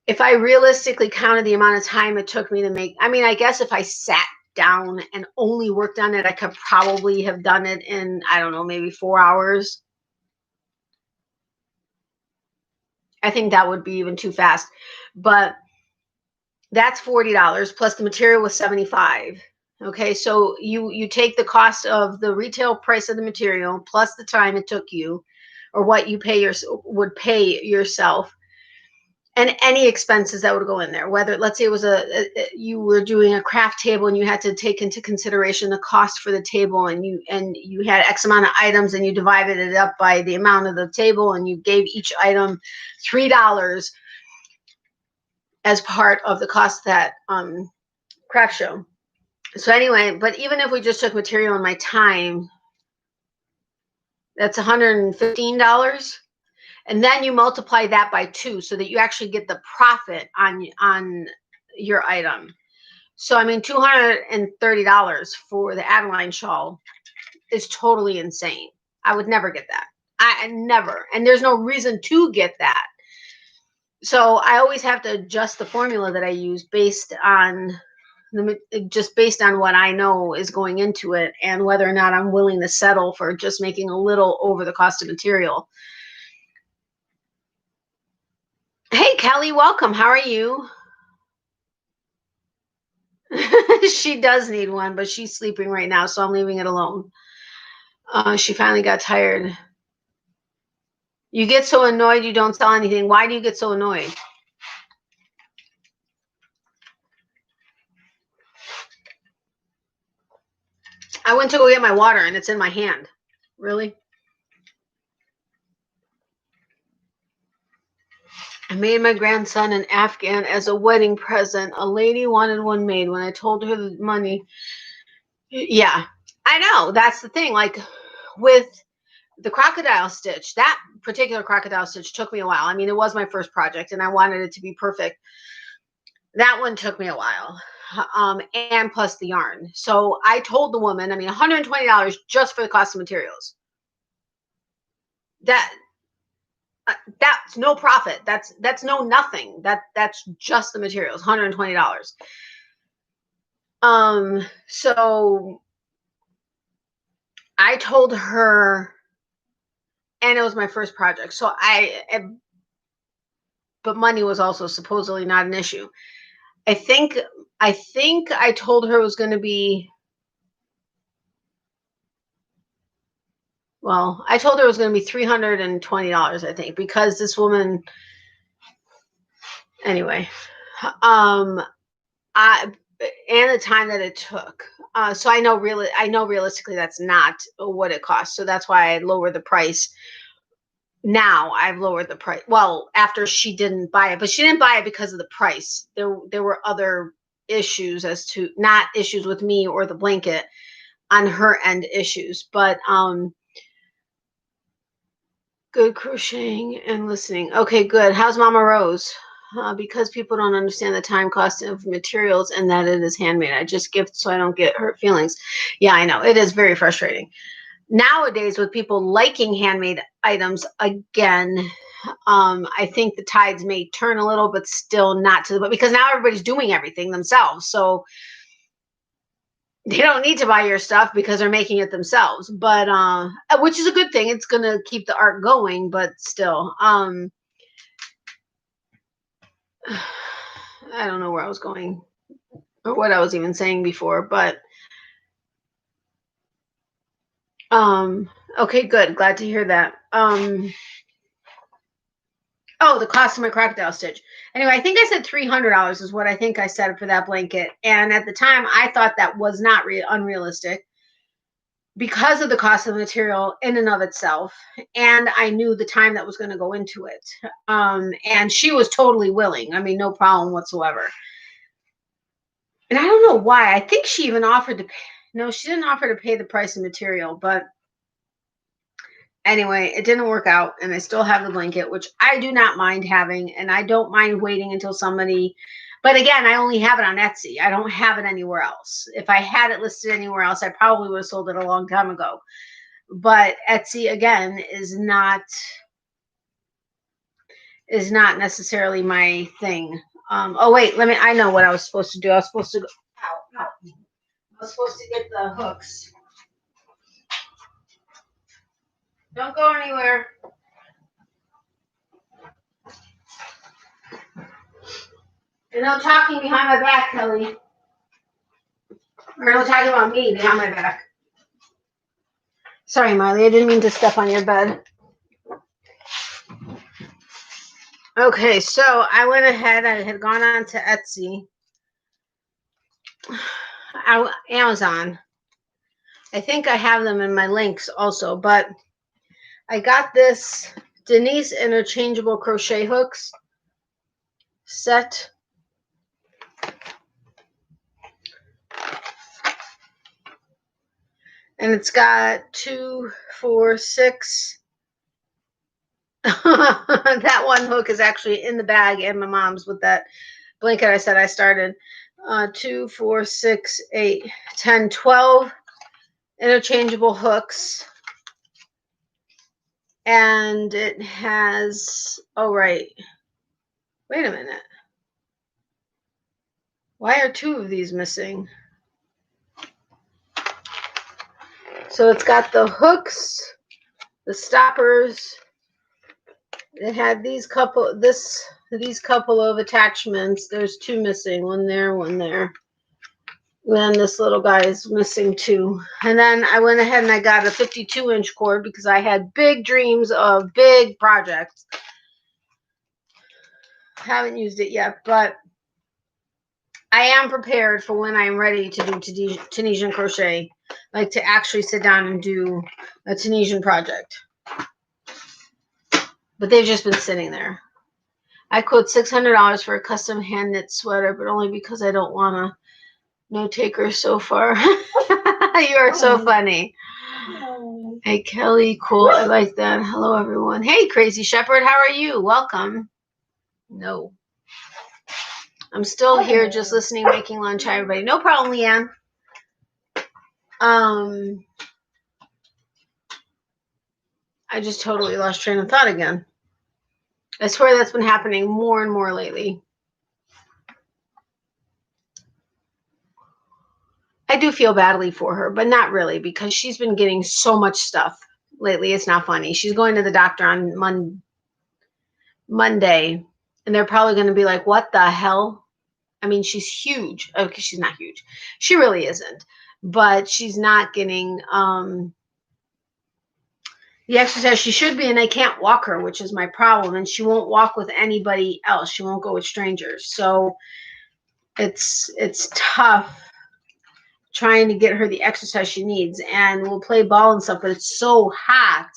if I realistically counted the amount of time it took me to make, I mean, I guess if I sat down and only worked on it, I could probably have done it in, I don't know, maybe 4 hours. I think that would be even too fast. But that's $40 plus the material was $75. Okay, so you take the cost of the retail price of the material plus the time it took you, or what you would pay yourself, and any expenses that would go in there. Whether, let's say it was you were doing a craft table and you had to take into consideration the cost for the table, and you had X amount of items and you divided it up by the amount of the table and you gave each item $3 as part of the cost of that craft show. So anyway, but even if we just took material and my time, that's $115. And then you multiply that by 2 so that you actually get the profit on your item. So I mean, $230 for the Adeline shawl is totally insane. I would never get that. I never. And there's no reason to get that. So I always have to adjust the formula that I use based on what I know is going into it, and whether or not I'm willing to settle for just making a little over the cost of material. Hey, Kelly, welcome. How are you? She does need one, but she's sleeping right now, so I'm leaving it alone. She finally got tired. You get so annoyed you don't sell anything. Why do you get so annoyed? I went to go get my water and it's in my hand. Really? I made my grandson an Afghan as a wedding present. A lady wanted one made. When I told her the money. Yeah, I know. That's the thing. Like with the crocodile stitch, that particular crocodile stitch took me a while. I mean, it was my first project and I wanted it to be perfect. That one took me a while. And plus the yarn. So I told the woman, I mean, $120 just for the cost of materials. That's no profit. That's no nothing. That's just the materials, $120. So I told her, and it was my first project. So but money was also supposedly not an issue. I think I told her it was going to be, well, I told her it was going to be $320, I think, because this woman, anyway, and the time that it took. So I know realistically that's not what it costs. So that's why I lowered the price. Now I've lowered the price. Well, after she didn't buy it, but she didn't buy it because of the price. There were other issues, as to not issues with me or the blanket, on her end issues. But good crocheting and listening. Okay, good. How's Mama Rose? because people don't understand the time cost of materials and that it is handmade. I just gift so I don't get hurt feelings. Yeah, I know. It is very frustrating. Nowadays, with people liking handmade items, again, I think the tides may turn a little, but still not to the, but because now everybody's doing everything themselves. So they don't need to buy your stuff because they're making it themselves. But, which is a good thing. It's going to keep the art going, but still, I don't know where I was going or what I was even saying before, but, okay, good. Glad to hear that. Oh, the cost of my crocodile stitch. Anyway, I think I said $300 is what I think I said for that blanket. And at the time, I thought that was not unrealistic because of the cost of the material in and of itself. And I knew the time that was going to go into it. And she was totally willing. I mean, no problem whatsoever. And I don't know why. I think she even offered to pay. No, she didn't offer to pay the price of material, but anyway, it didn't work out, and I still have the blanket, which I do not mind having, and I don't mind waiting until somebody, but again, I only have it on Etsy. I don't have it anywhere else. If I had it listed anywhere else, I probably would have sold it a long time ago. But Etsy, again, is not necessarily my thing. Oh, wait, I know what I was supposed to do. I was supposed to go, ow, ow. I was supposed to get the hooks. Don't go anywhere. You're not talking behind my back, Kelly. You're not talking about me behind my back. Sorry, Marley. I didn't mean to step on your bed. Okay, so I went ahead. I had gone on to Etsy. Amazon. I think I have them in my links also, but I got this Denise interchangeable crochet hooks set. And it's got 2, 4, 6. That one hook is actually in the bag and my mom's with that blanket I said I started. 2, 4, 6, 8, 10, 12 interchangeable hooks. And it has, oh, right. Wait a minute. Why are 2 of these missing? So it's got the hooks, the stoppers. It had these couple of attachments. There's 2 missing, one there, one there. Then this little guy is missing 2. And then I went ahead and I got a 52-inch cord because I had big dreams of big projects. Haven't used it yet, but I am prepared for when I'm ready to do Tunisian crochet, like to actually sit down and do a Tunisian project. But they've just been sitting there. I quote $600 for a custom hand knit sweater, but only because I don't want to. No takers so far. You are so funny. Hey, Kelly, cool. I like that. Hello, everyone. Hey, Crazy Shepherd, how are you? Welcome. No. I'm still here just listening, making lunch. Hi, everybody. No problem, Leanne. I just totally lost train of thought again. I swear that's been happening more and more lately. I do feel badly for her, but not really, because she's been getting so much stuff lately. It's not funny. She's going to the doctor on Monday, and they're probably going to be like, what the hell? I mean, she's huge. Okay, she's not huge. She really isn't. But she's not getting the exercise she should be, and I can't walk her, which is my problem. And she won't walk with anybody else. She won't go with strangers. So it's tough trying to get her the exercise she needs. And we'll play ball and stuff, but it's so hot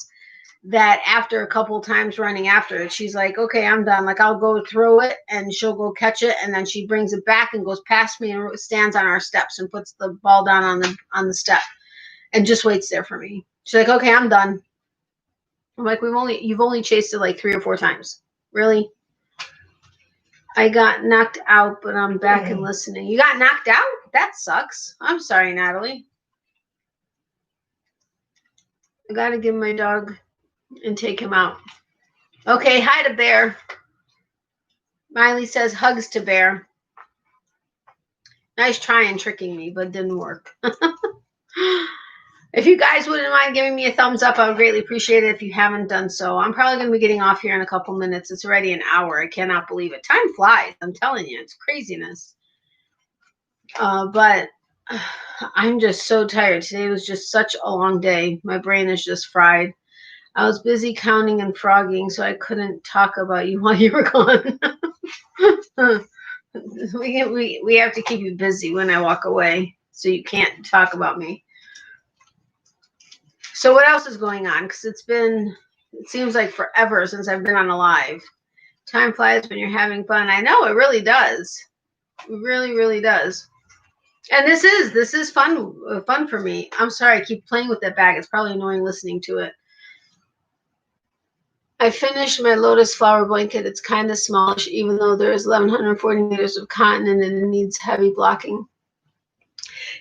that after a couple of times running after it, she's like, okay, I'm done. Like, I'll go throw it and she'll go catch it, and then she brings it back and goes past me and stands on our steps and puts the ball down on the step and just waits there for me. She's like, okay, I'm done. I'm like, you've only chased it like 3 or 4 times. Really? I got knocked out, but I'm back and listening. You got knocked out? That sucks. I'm sorry, Natalie. I gotta give my dog and take him out. Okay, hi to Bear. Miley says hugs to Bear. Nice trying tricking me, but didn't work. If you guys wouldn't mind giving me a thumbs up, I would greatly appreciate it if you haven't done so. I'm probably going to be getting off here in a couple minutes. It's already an hour. I cannot believe it. Time flies. I'm telling you, it's craziness. But I'm just so tired. Today was just such a long day. My brain is just fried. I was busy counting and frogging, so I couldn't talk about you while you were gone. We have to keep you busy when I walk away, so you can't talk about me. So what else is going on? Because it seems like forever since I've been on a live. Time flies when you're having fun. I know, it really does. It really, really does. And this is fun for me. I'm sorry, I keep playing with that bag. It's probably annoying listening to it. I finished my lotus flower blanket. It's kind of smallish, even though there's 1,140 meters of cotton and it needs heavy blocking.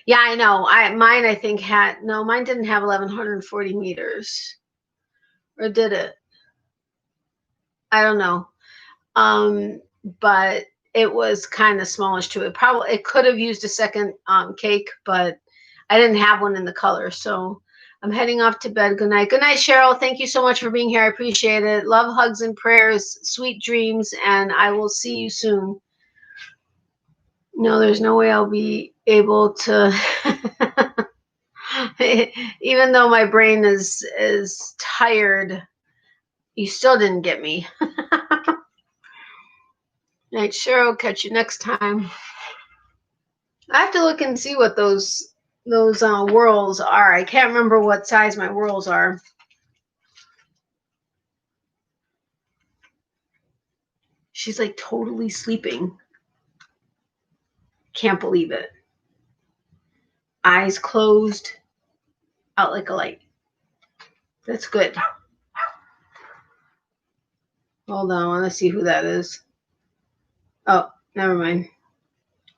Yeah, I know. Mine didn't have 1,140 meters. Or did it? I don't know. But it was kind of smallish too. It could have used a second cake, but I didn't have one in the color. So I'm heading off to bed. Good night. Good night, Cheryl. Thank you so much for being here. I appreciate it. Love, hugs, and prayers. Sweet dreams. And I will see you soon. No, there's no way I'll be able to. Even though my brain is tired, you still didn't get me. Night, Cheryl. Catch you next time. I have to look and see what those whorls are. I can't remember what size my whorls are. She's like totally sleeping. Can't believe it. Eyes closed, out like a light. That's good. Hold on, I want to see who that is. Oh, never mind.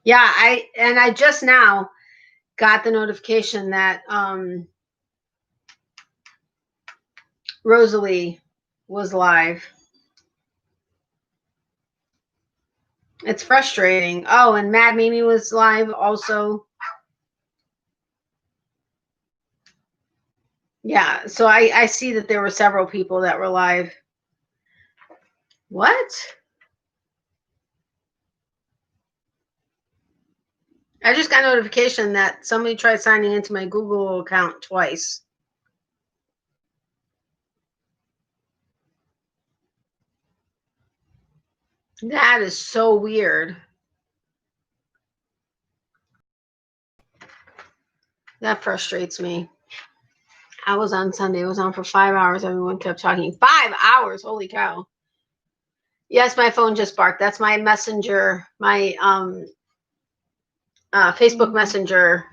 Yeah, I just now got the notification that Rosalie was live. It's frustrating. Oh, and Mad Mimi was live also. Yeah, so I see that there were several people that were live. What? I just got notification that somebody tried signing into my Google account twice. That is so weird. That frustrates me. I was on Sunday. I was on for 5 hours. Everyone kept talking. 5 hours. Holy cow. Yes, my phone just barked. That's my messenger, my Facebook Messenger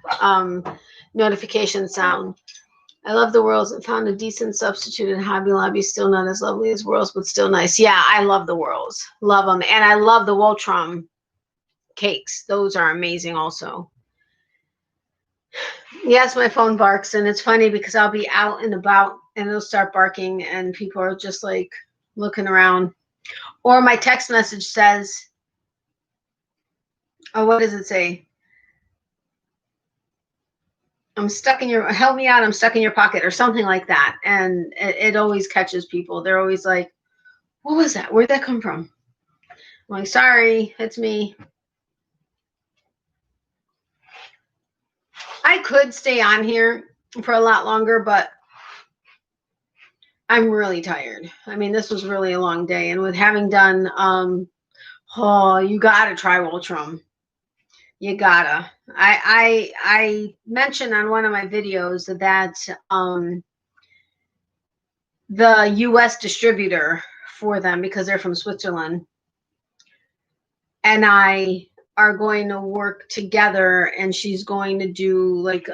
notification sound. I love the Whirls and found a decent substitute in Hobby Lobby. Still not as lovely as Whirls, but still nice. Yeah, I love the Whirls. Love them. And I love the Woltrum cakes. Those are amazing also. Yes, my phone barks, and it's funny because I'll be out and about and it'll start barking and people are just like looking around. Or my text message says, oh, what does it say? Help me out, I'm stuck in your pocket, or something like that. And it always catches people. They're always like, what was that? Where'd that come from? I'm like, sorry, it's me. I could stay on here for a lot longer, but I'm really tired. I mean, this was really a long day. And with having done, you gotta try Woltrum. You gotta. I mentioned on one of my videos that the US distributor for them, because they're from Switzerland, and I are going to work together, and she's going to do like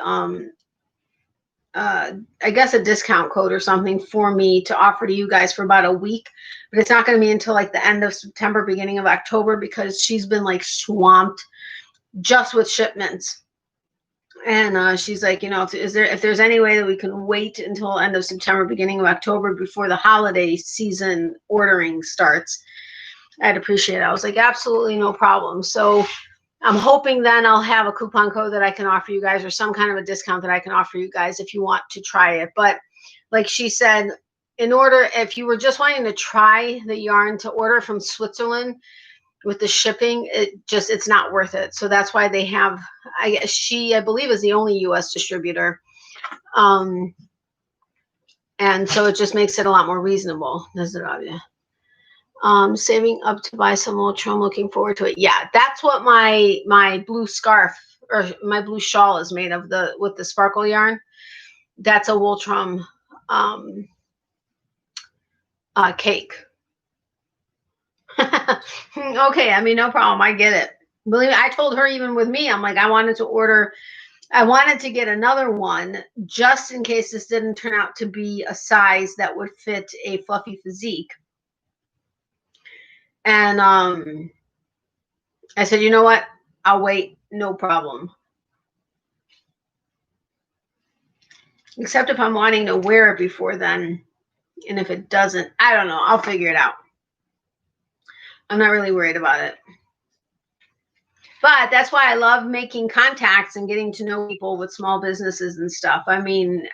I guess a discount code or something for me to offer to you guys for about a week, but it's not going to be until like the end of September, beginning of October, because she's been like swamped just with shipments. And she's like, you know, if there's any way that we can wait until end of September, beginning of October, before the holiday season ordering starts, I'd appreciate it. I was like, absolutely no problem. So I'm hoping then I'll have a coupon code that I can offer you guys, or some kind of a discount that I can offer you guys if you want to try it. But like she said, if you were just wanting to try the yarn, to order from Switzerland with the shipping, it's not worth it. So that's why they have, I believe is the only US distributor. And so it just makes it a lot more reasonable. Saving up to buy some ultra. I'm looking forward to it. Yeah, that's what my blue scarf or my blue shawl is made of, with the sparkle yarn. That's a Woltrum cake. Okay, I mean, no problem. I get it. Believe me, I told her, even with me, I'm like, I wanted to get another one just in case this didn't turn out to be a size that would fit a fluffy physique. And I said, you know what? I'll wait. No problem. Except if I'm wanting to wear it before then. And if it doesn't, I don't know. I'll figure it out. I'm not really worried about it. But that's why I love making contacts and getting to know people with small businesses and stuff. I mean,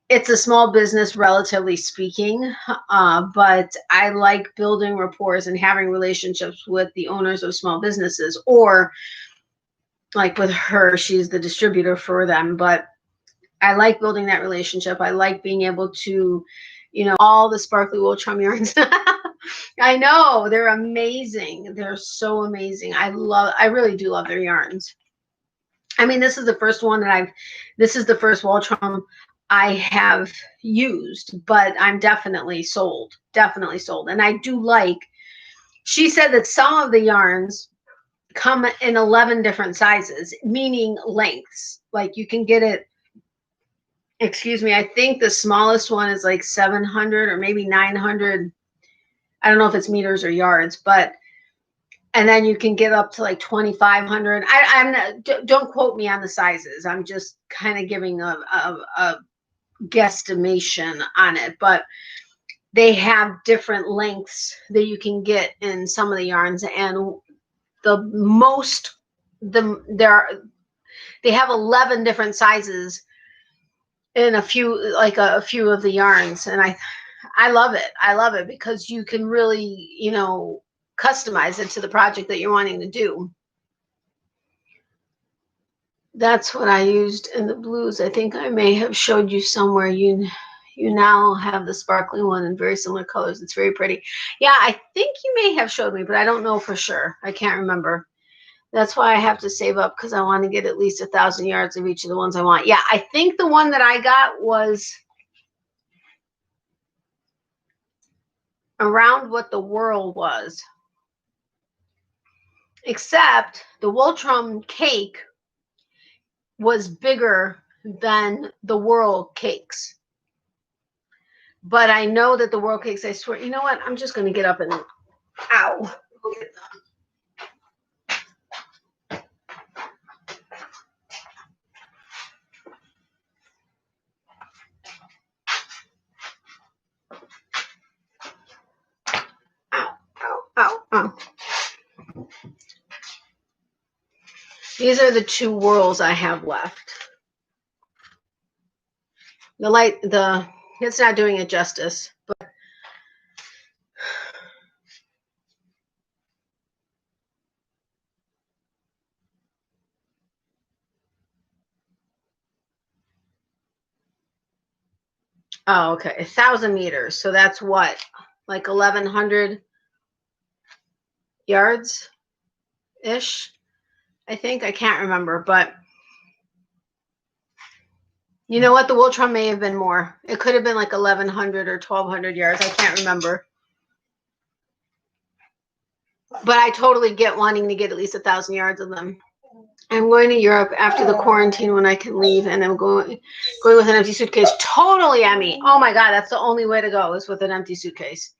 it's a small business, relatively speaking, but I like building rapport and having relationships with the owners of small businesses, or like with her, she's the distributor for them. But I like building that relationship. I like being able to, you know, all the sparkly wool chum yarns. I know, they're amazing. They're so amazing. I really do love their yarns. I mean, this is the first wool chum I have used, but I'm definitely sold. And I do like, she said that some of the yarns come in 11 different sizes, meaning lengths. Like you can get it, excuse me, I think the smallest one is like 700 or maybe 900. I don't know if it's meters or yards, but, and then you can get up to like 2,500. I'm not, don't quote me on the sizes. I'm just kind of giving a guesstimation on it, but they have different lengths that you can get in some of the yarns, and they have 11 different sizes in a few of the yarns, and I love it. I love it because you can really, you know, customize it to the project that you're wanting to do. That's what I used in the blues. I think I may have showed you somewhere. You now have the sparkly one in very similar colors. It's very pretty. Yeah, I think you may have showed me, but I don't know for sure. I can't remember. That's why I have to save up, because I want to get at least 1,000 yards of each of the ones I want. Yeah, I think the one that I got was around what the whirl was, except the Woltrum cake was bigger than the whirl cakes. But I know that the whirl cakes, I swear, you know what? I'm just going to get up and, ow. Go get them. Ow. These are the two whirls I have left. It's not doing it justice, but oh, okay, 1,000 meters. So that's what, like 1,100 yards ish, I think. I can't remember, but you know what? The Woltrum may have been more. It could have been like 1,100 or 1,200 yards. I can't remember. But I totally get wanting to get at least 1,000 yards of them. I'm going to Europe after the quarantine when I can leave, and I'm going with an empty suitcase. Totally, Emmy. Oh my God, that's the only way to go is with an empty suitcase.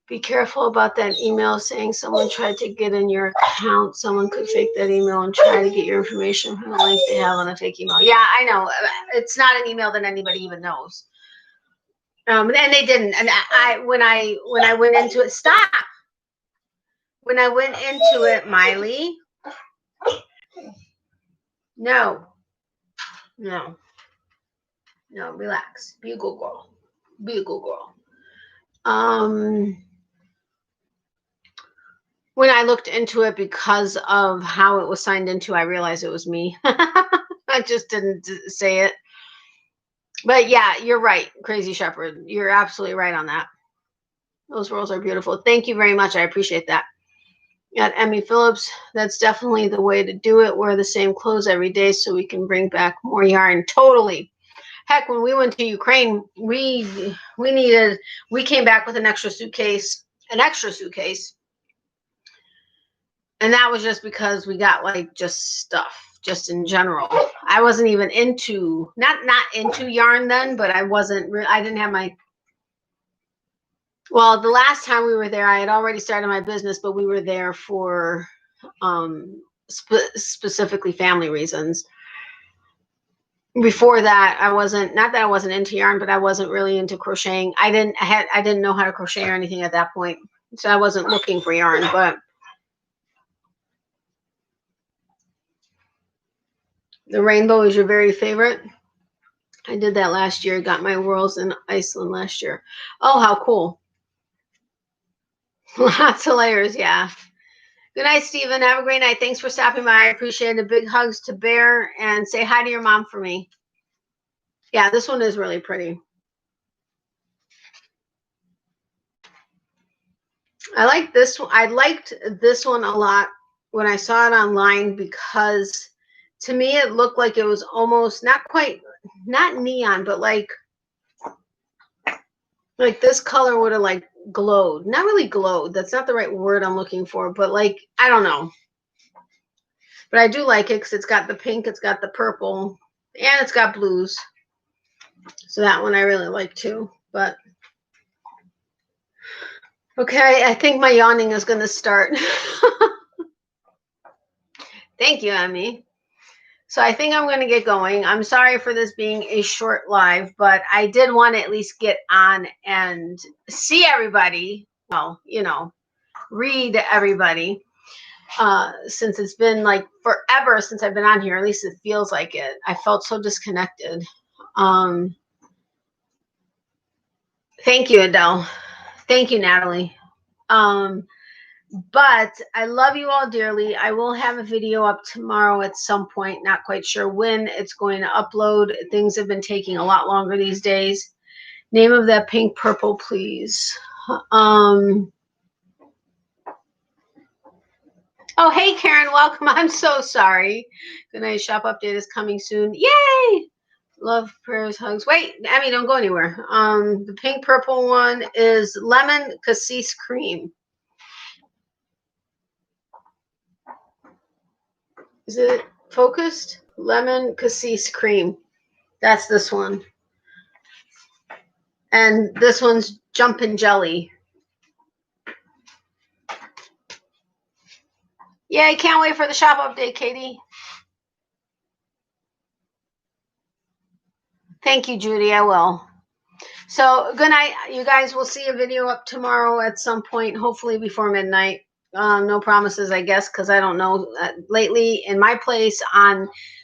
Be careful about that email saying someone tried to get in your account. Someone could fake that email and try to get your information from the link they have on a fake email. Yeah, I know. It's not an email that anybody even knows. And they didn't. And when I went into it, stop. When I went into it, Miley. No, relax. Be a good girl. Be a good girl. When I looked into it because of how it was signed into, I realized it was me. I just didn't say it. But yeah, you're right, Crazy Shepherd. You're absolutely right on that. Those rolls are beautiful. Thank you very much. I appreciate that. At Emmy Phillips, that's definitely the way to do it. Wear the same clothes every day so we can bring back more yarn. Totally. Heck, when we went to Ukraine, we came back with an extra suitcase. And that was just because we got like just stuff, just in general. I wasn't even into, not into yarn then, but I didn't have my, well, the last time we were there, I had already started my business, but we were there for specifically family reasons. Before that, I wasn't, not that I wasn't into yarn, but I wasn't really into crocheting. I didn't know how to crochet or anything at that point. So I wasn't looking for yarn, but the rainbow is your very favorite. I did that last year. Got my whirls in Iceland last year. Oh, how cool. Lots of layers, yeah. Good night, Stephen. Have a great night. Thanks for stopping by. I appreciate it. Big hugs to Bear, and say hi to your mom for me. Yeah, this one is really pretty. I like this one. I liked this one a lot when I saw it online because to me it looked like it was almost not neon, but like this color would have like glowed. Not really glowed. That's not the right word I'm looking for, but like, I don't know. But I do like it because it's got the pink, it's got the purple, and it's got blues. So that one I really like too. But okay, I think my yawning is going to start. Thank you, Emmy. So I think I'm going to get going. I'm sorry for this being a short live, but I did want to at least get on and see everybody. Well, read everybody. Since it's been like forever since I've been on here, at least it feels like it. I felt so disconnected. Thank you, Adele. Thank you, Natalie. But I love you all dearly. I will have a video up tomorrow at some point. Not quite sure when it's going to upload. Things have been taking a lot longer these days. Name of that pink purple, please. Oh, hey, Karen, welcome. I'm so sorry. Good night. Shop update is coming soon. Yay! Love, prayers, hugs. Wait, Emmy, don't go anywhere. The pink purple one is lemon cassis cream. Is it focused? Lemon cassis cream. That's this one. And this one's jumpin' jelly. Yeah, I can't wait for the shop update, Katie. Thank you, Judy. I will. So good night, you guys. We'll see a video up tomorrow at some point, hopefully before midnight. No promises, I guess, because I don't know. Lately, in my place,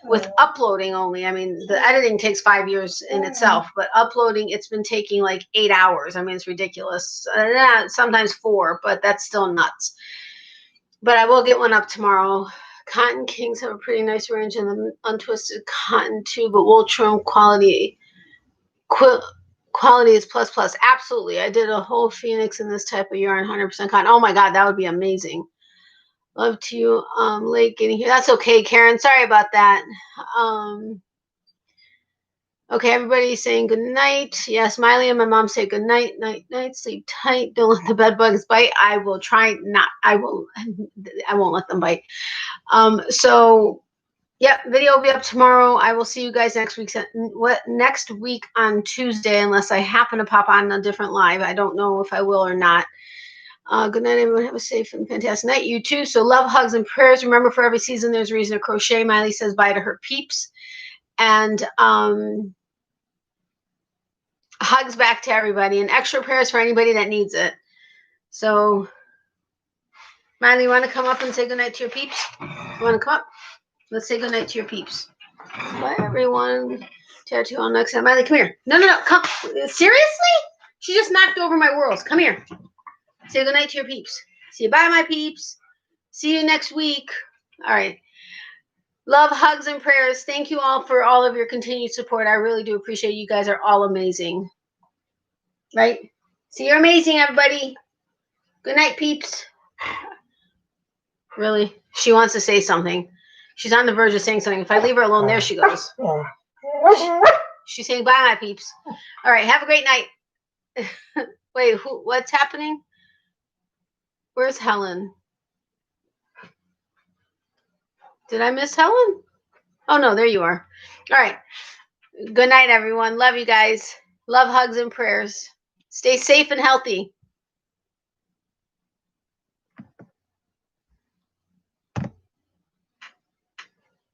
with uploading only, I mean, the editing takes 5 years in itself, but uploading, it's been taking like 8 hours. I mean, it's ridiculous. Sometimes 4, but that's still nuts. But I will get one up tomorrow. Cotton Kings have a pretty nice range in the untwisted cotton too, but wool trim quality is plus. Absolutely. I did a whole phoenix in this type of yarn, 100% cotton. Oh my God, that would be amazing. Love to you. Late getting here. That's okay, Karen. Sorry about that. Okay, everybody's saying good night. Yes, Miley and my mom say good night, night, night. Sleep tight. Don't let the bed bugs bite. I will try not. I won't let them bite. So yep, video will be up tomorrow. I will see you guys next week on Tuesday, unless I happen to pop on a different live. I don't know if I will or not. Good night, everyone. Have a safe and fantastic night. You too. So love, hugs, and prayers. Remember, for every season, there's a reason to crochet. Miley says bye to her peeps. And hugs back to everybody. And extra prayers for anybody that needs it. So, Miley, you want to come up and say good night to your peeps? You want to come up? Let's say good night to your peeps. Bye, everyone. Tattoo on next time. Miley, come here. No. Come. Seriously? She just knocked over my whirls. Come here. Say good night to your peeps. See you. Bye, my peeps. See you next week. All right. Love, hugs, and prayers. Thank you all for all of your continued support. I really do appreciate it. You guys are all amazing. Right? So you're amazing, everybody. Good night, peeps. Really? She wants to say something. She's on the verge of saying something. If I leave her alone, there she goes. She's saying bye, my peeps. All right. Have a great night. Wait, what's happening? Where's Helen? Did I miss Helen? Oh, no, there you are. All right. Good night, everyone. Love you guys. Love, hugs, and prayers. Stay safe and healthy.